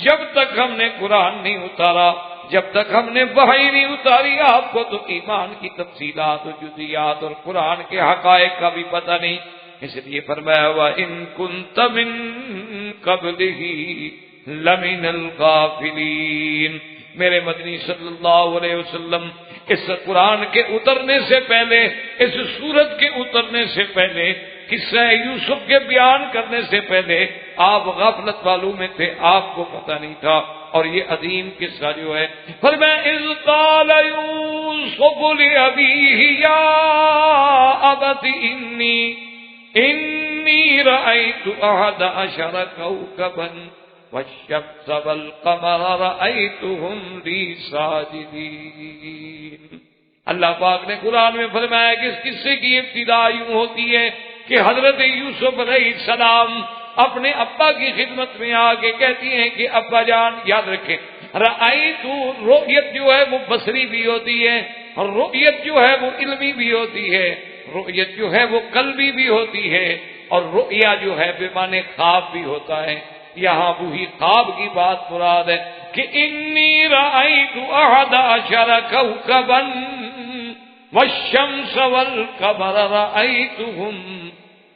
جب تک ہم نے قرآن نہیں اتارا، جب تک ہم نے وحی نہیں اتاری آپ کو، تو ایمان کی تفصیلات و جزیات اور قرآن کے حقائق کا بھی پتہ نہیں۔ اس لیے فرمایا وَإِن كُنتَ مِن قَبْلِهِ لَمِنَ الْغَافِلِينَ، میرے مدنی صلی اللہ علیہ وسلم اس قرآن کے اترنے سے پہلے، اس سورت کے اترنے سے پہلے، قصہ یوسف کے بیان کرنے سے پہلے آپ غفلت والوں میں تھے، آپ کو پتہ نہیں تھا۔ اور یہ عظیم قصہ جو ہے فرمایا اذ قال یوسف لأبیہ یا ابت انی رأیت احد عشر کوکبا والشمس والقمر رأیتهم لی ساجدین۔ اللہ پاک نے قرآن میں فرمایا کہ اس قصے کی ابتدا یوں ہوتی ہے کہ حضرت یوسف علیہ السلام اپنے ابا کی خدمت میں آ کے کہتی ہیں کہ ابا جان، یاد رکھیں رأیت، رؤیت جو ہے وہ بصری بھی ہوتی ہے، اور رؤیت جو ہے وہ علمی بھی ہوتی ہے، رؤیت جو ہے وہ قلبی بھی ہوتی ہے، اور رؤیا جو ہے بے معنی خواب بھی ہوتا ہے۔ یہاں وہی خواب کی بات مراد ہے کہ انی رأیت احد عشر کوکبا والشمس والقمر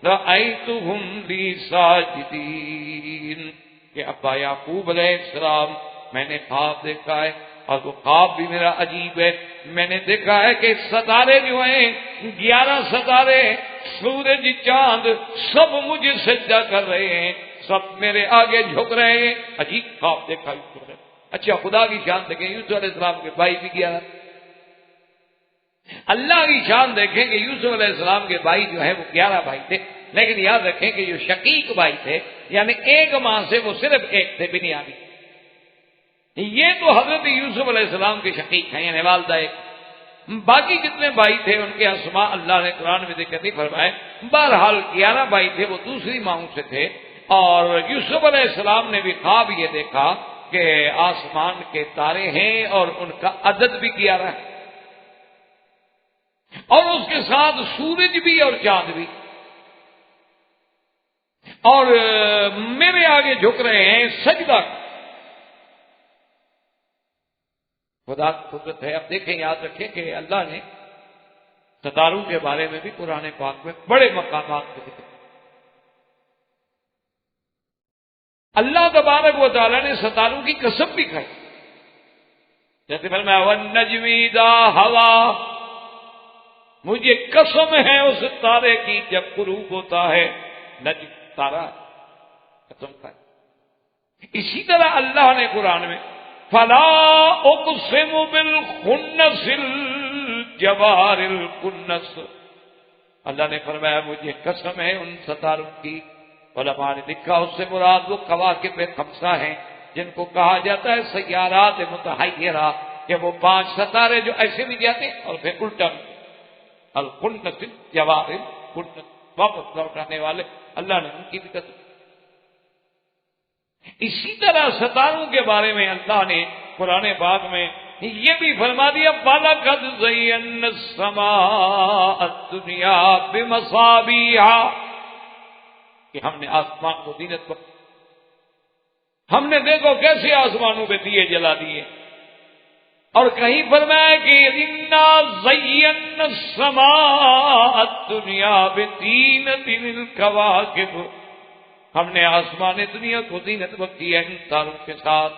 رأیتهم لی ساجدین، کہ ابا یعقوب علیہ السلام میں نے خواب دیکھا ہے، اور وہ خواب بھی میرا عجیب ہے۔ میں نے دیکھا ہے کہ ستارے جو ہیں 11 ستارے، سورج، چاند، سب مجھے سجدہ کر رہے ہیں، سب میرے آگے جھک رہے ہیں۔ عجیب خواب دیکھا یوسف نے۔ اچھا خدا کی شان دیکھیں، یوسف علیہ السلام کے بھائی بھی 11، اللہ کی شان دیکھیں کہ یوسف علیہ السلام کے بھائی جو ہیں وہ 11 بھائی تھے، لیکن یاد رکھیں کہ جو شقیق بھائی تھے یعنی ایک ماں سے وہ صرف ایک تھے، بنیامین۔ یہ تو حضرت یوسف علیہ السلام کے شقیق ہیں، یعنی والدہ ایک۔ باقی جتنے بھائی تھے ان کے اسماء اللہ نے قرآن میں ذکر نہیں فرمائے۔ بہرحال 11 بھائی تھے، وہ دوسری ماؤں سے تھے، اور یوسف علیہ السلام نے بھی خواب یہ دیکھا کہ آسمان کے تارے ہیں اور ان کا عدد بھی کیا رہا ہے، اور اس کے ساتھ سورج بھی اور چاند بھی، اور میرے آگے جھک رہے ہیں سجدہ۔ خدا کی قدرت ہے۔ اب دیکھیں، یاد رکھیں کہ اللہ نے ستاروں کے بارے میں بھی قرآن پاک میں بڑے مقامات پہ ذکر، اللہ تبارک و تعالیٰ نے ستاروں کی قسم بھی کھائی، جیسے فرمایا وَالنَّجْمِ إِذَا هَوَىٰ، مجھے قسم ہے اس تارے کی جب غروب ہوتا ہے، نجم تارا قسم کھائی۔ اسی طرح اللہ نے قرآن میں فَلَا أُقْسِمُ بِالْخُنَّسِ الْجَوَارِ الْكُنَّسِ، اللہ نے فرمایا مجھے قسم ہے ان ستاروں کی۔ علماء نے لکھا اس سے مراد وہ کواکب خمسہ ہیں جن کو کہا جاتا ہے سیارات متحیرہ، کہ وہ 5 ستارے جو ایسے بھی جاتے ہیں اور پھر الٹا الکنس الجوار الکنس، واپس لوٹانے والے، اللہ نے ان کی بھی قسم۔ اسی طرح ستاروں کے بارے میں اللہ نے قرآن پاک میں یہ بھی فرما دیا وَلَقَدْ زَيَّنَّا السَّمَاءَ الدُّنْيَا بِمَصَابِيحَ، کہ ہم نے آسمان کو زینت پر، ہم نے دیکھو کیسے آسمانوں پہ دیے جلا دیے، اور کہیں فرمایا کہ اِنَّا زَيَّنَّا السَّمَاءَ الدُّنْيَا بِزِينَةٍ الْكَوَاكِبِ، ہم نے آسمان دنیا کو زینت بخشی ہے ان تاروں کے ساتھ۔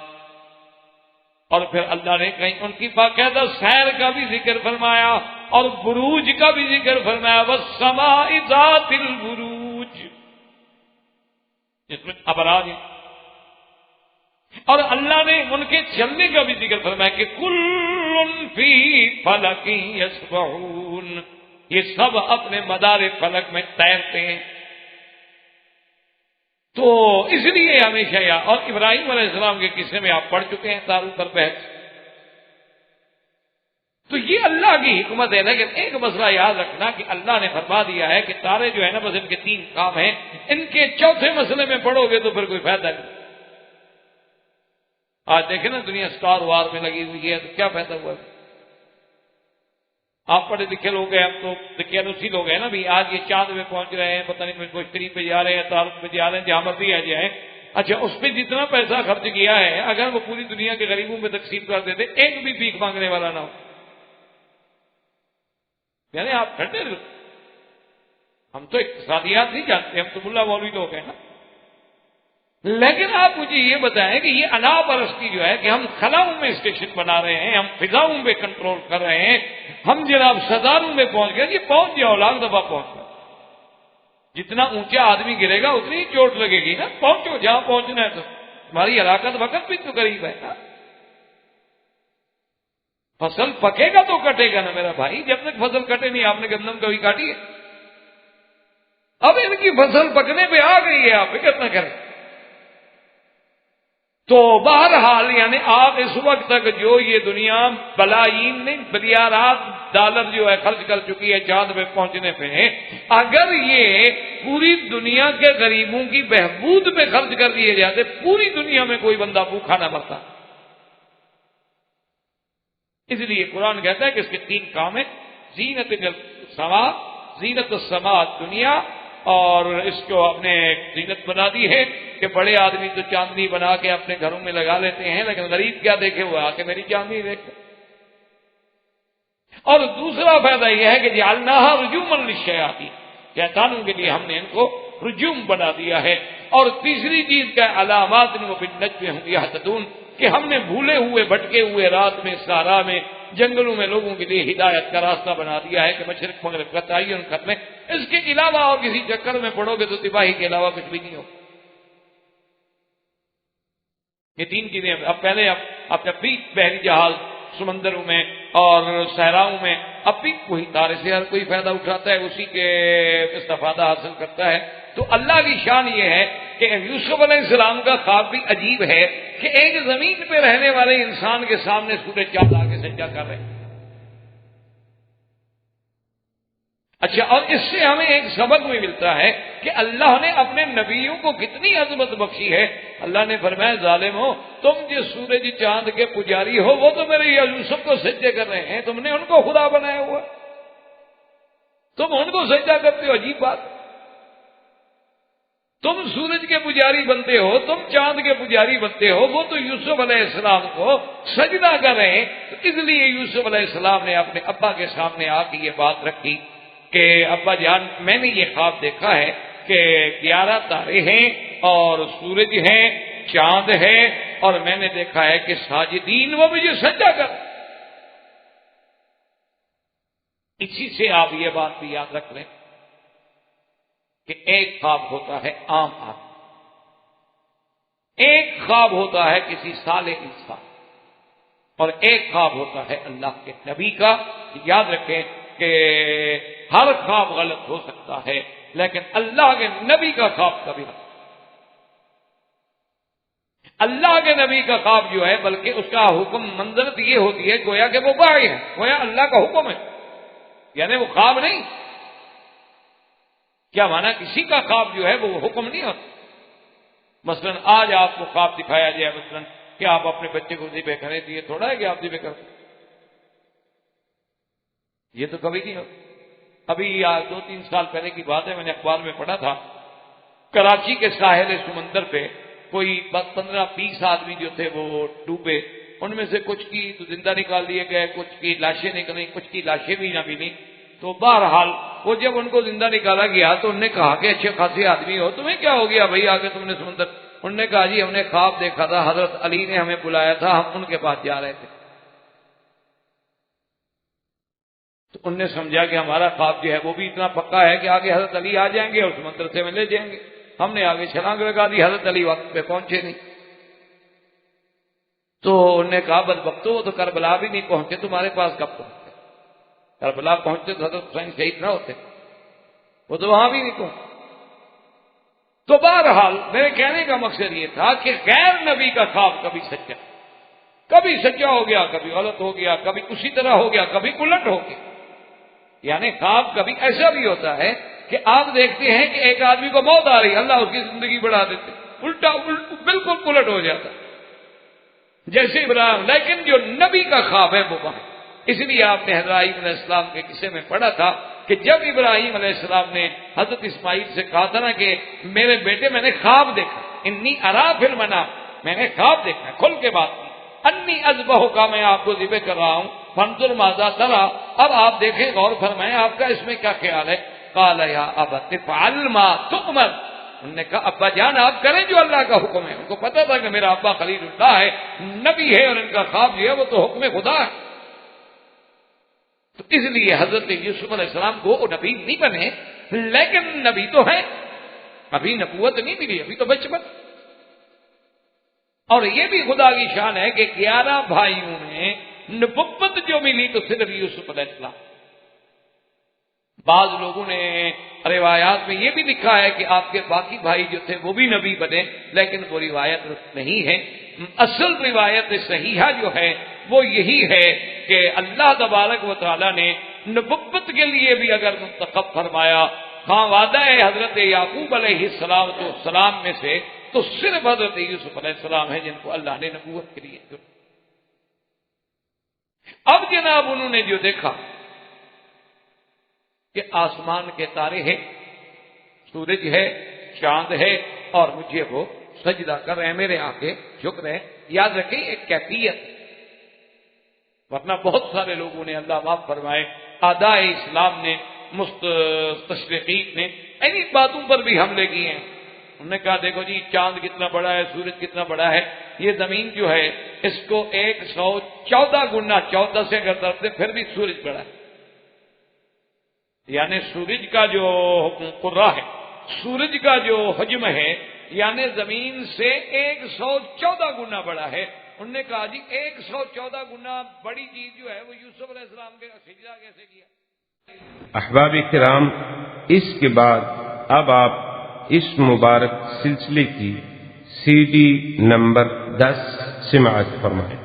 اور پھر اللہ نے کہیں ان کی باقاعدہ سیر کا بھی ذکر فرمایا اور بروج کا بھی ذکر فرمایا، وَالسَّمَاءِ ذَاتِ الْبُرُوجِ، جس میں ابراج ہیں، اور اللہ نے ان کے چلنے کا بھی ذکر فرمایا کہ کُلٌّ فِي فَلَكٍ يَسْبَحُونَ، یہ سب اپنے مدار فلک میں تیرتے ہیں۔ تو اس لیے ہمیشہ اور ابراہیم علیہ السلام کے قصے میں آپ پڑھ چکے ہیں تاروں پر بحث، تو یہ اللہ کی حکمت ہے۔ لیکن ایک مسئلہ یاد رکھنا کہ اللہ نے فرما دیا ہے کہ تارے جو ہے نا بس ان کے 3 کام ہیں، ان کے چوتھے مسئلے میں پڑھو گے تو پھر کوئی فائدہ نہیں۔ آج دیکھیں نا دنیا اسٹار وار میں لگی ہوئی ہے، تو کیا فائدہ ہوا ہے؟ آپ پڑھے لکھے لوگ ہیں، ہم تو دقیانوسی لوگ ہیں نا بھی، آج یہ چاند میں پہنچ رہے ہیں، پتہ نہیں گوشتری پہ جا رہے ہیں، تارک پہ جا رہے ہیں، جہاں مرضی آ جائیں۔ اچھا اس پہ جتنا پیسہ خرچ کیا ہے اگر وہ پوری دنیا کے غریبوں میں تقسیم کر دیتے، ایک بھی بھیک مانگنے والا نہ ہو، یعنی آپ ٹھنڈے، ہم تو اقتصادیات نہیں جانتے، ہم تو ملا مولوی لوگ ہیں نا۔ لیکن آپ مجھے یہ بتائیں کہ یہ انا پرستی جو ہے کہ ہم خلاؤں میں اسٹیشن بنا رہے ہیں، ہم فضاؤں میں کنٹرول کر رہے ہیں، ہم جناب ستاروں میں پہنچ گئے، یہ پہنچ جاؤ، لاکھ دفعہ پہنچ گئے، جتنا اونچا آدمی گرے گا اتنی ہی چوٹ لگے گی نا، پہنچو جہاں پہنچنا ہے، تو تمہاری ہلاکت وقت بھی تو قریب ہے نا۔ فصل پکے گا تو کٹے گا نا میرا بھائی، جب تک فصل کٹے نہیں، آپ نے گندم کبھی کاٹی ہے؟ اب ان کی فصل پکنے پہ آ گئی ہے، آپ فکر نہ کریں۔ تو بہرحال یعنی آپ اس وقت تک جو یہ دنیا بلائین نہیں بلیارات ڈالر جو ہے خرچ کر چکی ہے چاند پہ پہنچنے پہ، اگر یہ پوری دنیا کے غریبوں کی بہبود میں خرچ کر دیے جاتے، پوری دنیا میں کوئی بندہ بھوکھا نہ مرتا۔ اس لیے قرآن کہتا ہے کہ اس کے 3 کام ہیں، زینت السماء، زینت السماء دنیا، اور اس کو اپنے زینت بنا دی ہے کہ بڑے آدمی تو چاندنی بنا کے اپنے گھروں میں لگا لیتے ہیں، لیکن غریب کیا دیکھے ہوا آ کے میری چاندنی دیکھتے۔ اور دوسرا فائدہ یہ ہے کہ جعلناہا رجوما للشیاطین، شیطانوں کے لیے ہم نے ان کو رجوم بنا دیا ہے۔ اور تیسری چیز کا علامات وبالنجم هم یہتدون، کہ ہم نے بھولے ہوئے بھٹکے ہوئے رات میں صحرا میں جنگلوں میں لوگوں کے لیے ہدایت کا راستہ بنا دیا ہے کہ مشرق مغرب کا تعین کر لیں، اس کے علاوہ اور کسی چکر میں پڑو گے تو تباہی کے علاوہ کچھ بھی نہیں ہو۔ یہ 3 چیزیں، اب پہلے اب جب بھی بحری جہاز سمندروں میں اور صحراؤں میں اب بھی وہی تارے سے ہر کوئی فائدہ اٹھاتا ہے، اسی کے استفادہ حاصل کرتا ہے۔ تو اللہ کی شان یہ ہے کہ یوسف علیہ السلام کا خواب بھی عجیب ہے کہ ایک زمین پہ رہنے والے انسان کے سامنے سورج چاند آگے سجدہ کر رہے ہیں۔ اچھا، اور اس سے ہمیں ایک سبق بھی ملتا ہے کہ اللہ نے اپنے نبیوں کو کتنی عظمت بخشی ہے۔ اللہ نے فرمایا ظالم ہو تم جو سورج چاند کے پجاری ہو وہ تو میرے یوسف کو سجدے کر رہے ہیں، تم نے ان کو خدا بنایا ہوا، تم ان کو سجدہ کرتے ہو، عجیب بات۔ تم سورج کے پجاری بنتے ہو، تم چاند کے پجاری بنتے ہو، وہ تو یوسف علیہ السلام کو سجدہ کر رہے ہیں۔ تو اس لیے یوسف علیہ السلام نے اپنے ابا کے سامنے آ کے یہ بات رکھی کہ ابا جان، میں نے یہ خواب دیکھا ہے کہ 11 تارے ہیں اور سورج ہیں، چاند ہے، اور میں نے دیکھا ہے کہ ساجدین وہ مجھے سجدہ کر۔ اسی سے آپ یہ بات بھی یاد رکھ لیں کہ ایک خواب ہوتا ہے عام آدمی، ایک خواب ہوتا ہے کسی صالح انسان، اور ایک خواب ہوتا ہے اللہ کے نبی کا۔ یاد رکھیں کہ ہر خواب غلط ہو سکتا ہے، لیکن اللہ کے نبی کا خواب کبھی نہیں۔ اللہ کے نبی کا خواب جو ہے، بلکہ اس کا حکم منظرت یہ ہوتی ہے گویا کہ وہ وحی ہے، گویا اللہ کا حکم ہے، یعنی وہ خواب نہیں۔ کیا مانا؟ کسی کا خواب جو ہے وہ حکم نہیں ہوتا۔ مثلا آج آپ کو خواب دکھایا جائے مثلا کہ آپ اپنے بچے کو ذبح کریں، تو یہ تھوڑا ہے کہ آپ ذبح کریں، یہ تو کبھی نہیں ہوتا۔ ابھی 2-3 سال پہلے کی بات ہے، میں نے اخبار میں پڑھا تھا، کراچی کے ساحل سمندر پہ کوئی 15-20 آدمی جو تھے وہ ڈوبے، ان میں سے کچھ کی تو زندہ نکال دیے گئے، کچھ کی لاشیں نکلیں، کچھ کی لاشیں بھی نہ ملی۔ تو بہرحال وہ جب ان کو زندہ نکالا گیا تو انہوں نے کہا کہ اچھے خاصے آدمی ہو، تمہیں کیا ہو گیا بھائی آگے تم نے سمندر؟ انہوں نے کہا جی ہم نے خواب دیکھا تھا، حضرت علی نے ہمیں بلایا تھا، ہم ان کے پاس جا رہے تھے۔ تو انہوں نے سمجھا کہ ہمارا خواب جو ہے وہ بھی اتنا پکا ہے کہ آگے حضرت علی آ جائیں گے اور سمندر سے میں لے جائیں گے۔ ہم نے آگے چھلانگ لگا دی، حضرت علی وقت پہ پہنچے نہیں۔ تو انہوں نے کہا بدبختو، وہ تو کربلا بھی نہیں پہنچے، تمہارے پاس کب پہنچے؟ کربلا پہنچتے تو حضرت حسین شہید نہ ہوتے، وہ تو وہاں بھی نہیں پہنچے۔ تو بہرحال میرے کہنے کا مقصد یہ تھا کہ غیر نبی کا خواب کبھی سچا ہو گیا، کبھی غلط ہو گیا، کبھی اسی طرح ہو گیا، کبھی الٹ ہو گیا۔ یعنی خواب کبھی ایسا بھی ہوتا ہے کہ آپ دیکھتے ہیں کہ ایک آدمی کو موت آ رہی ہے، اللہ اس کی زندگی بڑھا دیتے، بالکل الٹ ہو جاتا جیسے ابراہیم۔ لیکن جو نبی کا خواب ہے وہ وہاں، اس لیے آپ نے حضرت ابراہیم علیہ السلام کے قصے میں پڑھا تھا کہ جب ابراہیم علیہ السلام نے حضرت اسماعیل سے کہا تھا نا کہ میرے بیٹے میں نے خواب دیکھا، انی ارا فی المنام، میں نے خواب دیکھا، کھل کے بات کی، انی اذبحک کا، میں آپ کو ذبح کر رہا ہوں، فانظر ماذا تری، اب آپ دیکھیں غور فرمائیں آپ کا اس میں کیا خیال ہے۔ قال یا ابت افعل ما تؤمر، انہوں نے کہا ابا جان آپ کریں جو اللہ کا حکم ہے۔ ان کو پتا تھا کہ میرا ابا خلیل اللہ ہے، نبی ہے، اور ان کا خواب جو ہے وہ تو حکم خدا ہے۔ تو اس لیے حضرت یوسف علیہ السلام کو وہ نبی نہیں بنے، لیکن نبی تو ہے، ابھی نبوت نہیں ملی، ابھی تو بچپن۔ اور یہ بھی خدا کی شان ہے کہ 11 بھائیوں میں نبوت جو ملی تو صرف یوسف علیہ السلام۔ بعض لوگوں نے روایات میں یہ بھی لکھا ہے کہ آپ کے باقی بھائی جو تھے وہ بھی نبی بنے، لیکن وہ روایت نہیں ہے۔ اصل روایت صحیحہ جو ہے وہ یہی ہے کہ اللہ تبارک و تعالی نے نبوت کے لیے بھی اگر منتخب فرمایا، ہاں وعدہ ہے حضرت یعقوب علیہ السلام میں سے، تو صرف حضرت یوسف علیہ السلام ہے جن کو اللہ نے نبوت کے لیے چنا۔ اب جناب انہوں نے جو دیکھا کہ آسمان کے تارے ہیں، سورج ہے، چاند ہے، اور مجھے وہ سجدہ کر رہے ہیں، میرے آگے جھک رہے ہیں۔ یاد رکھیں ایک کیفیت، ورنہ بہت سارے لوگوں نے اللہ معاف فرمائے اعداء اسلام نے، مستشرقین نے انہی باتوں پر بھی حملے کیے ہیں۔ انہوں نے کہا دیکھو جی چاند کتنا بڑا ہے، سورج کتنا بڑا ہے، یہ زمین جو ہے اس کو 114 گنا 14 سے اگر کرتے پھر بھی سورج بڑا ہے۔ یعنی سورج کا جو قرہ ہے، سورج کا جو حجم ہے، یعنی زمین سے 114 گنا بڑا ہے۔ انہوں نے کہا جی 114 گنا بڑی چیز جو ہے وہ یوسف علیہ السلام کے سجدہ کیسے کیا؟ احباب کرام، اس کے بعد اب آپ اس مبارک سلسلے کی CD نمبر 10 سماعت فرمائیں۔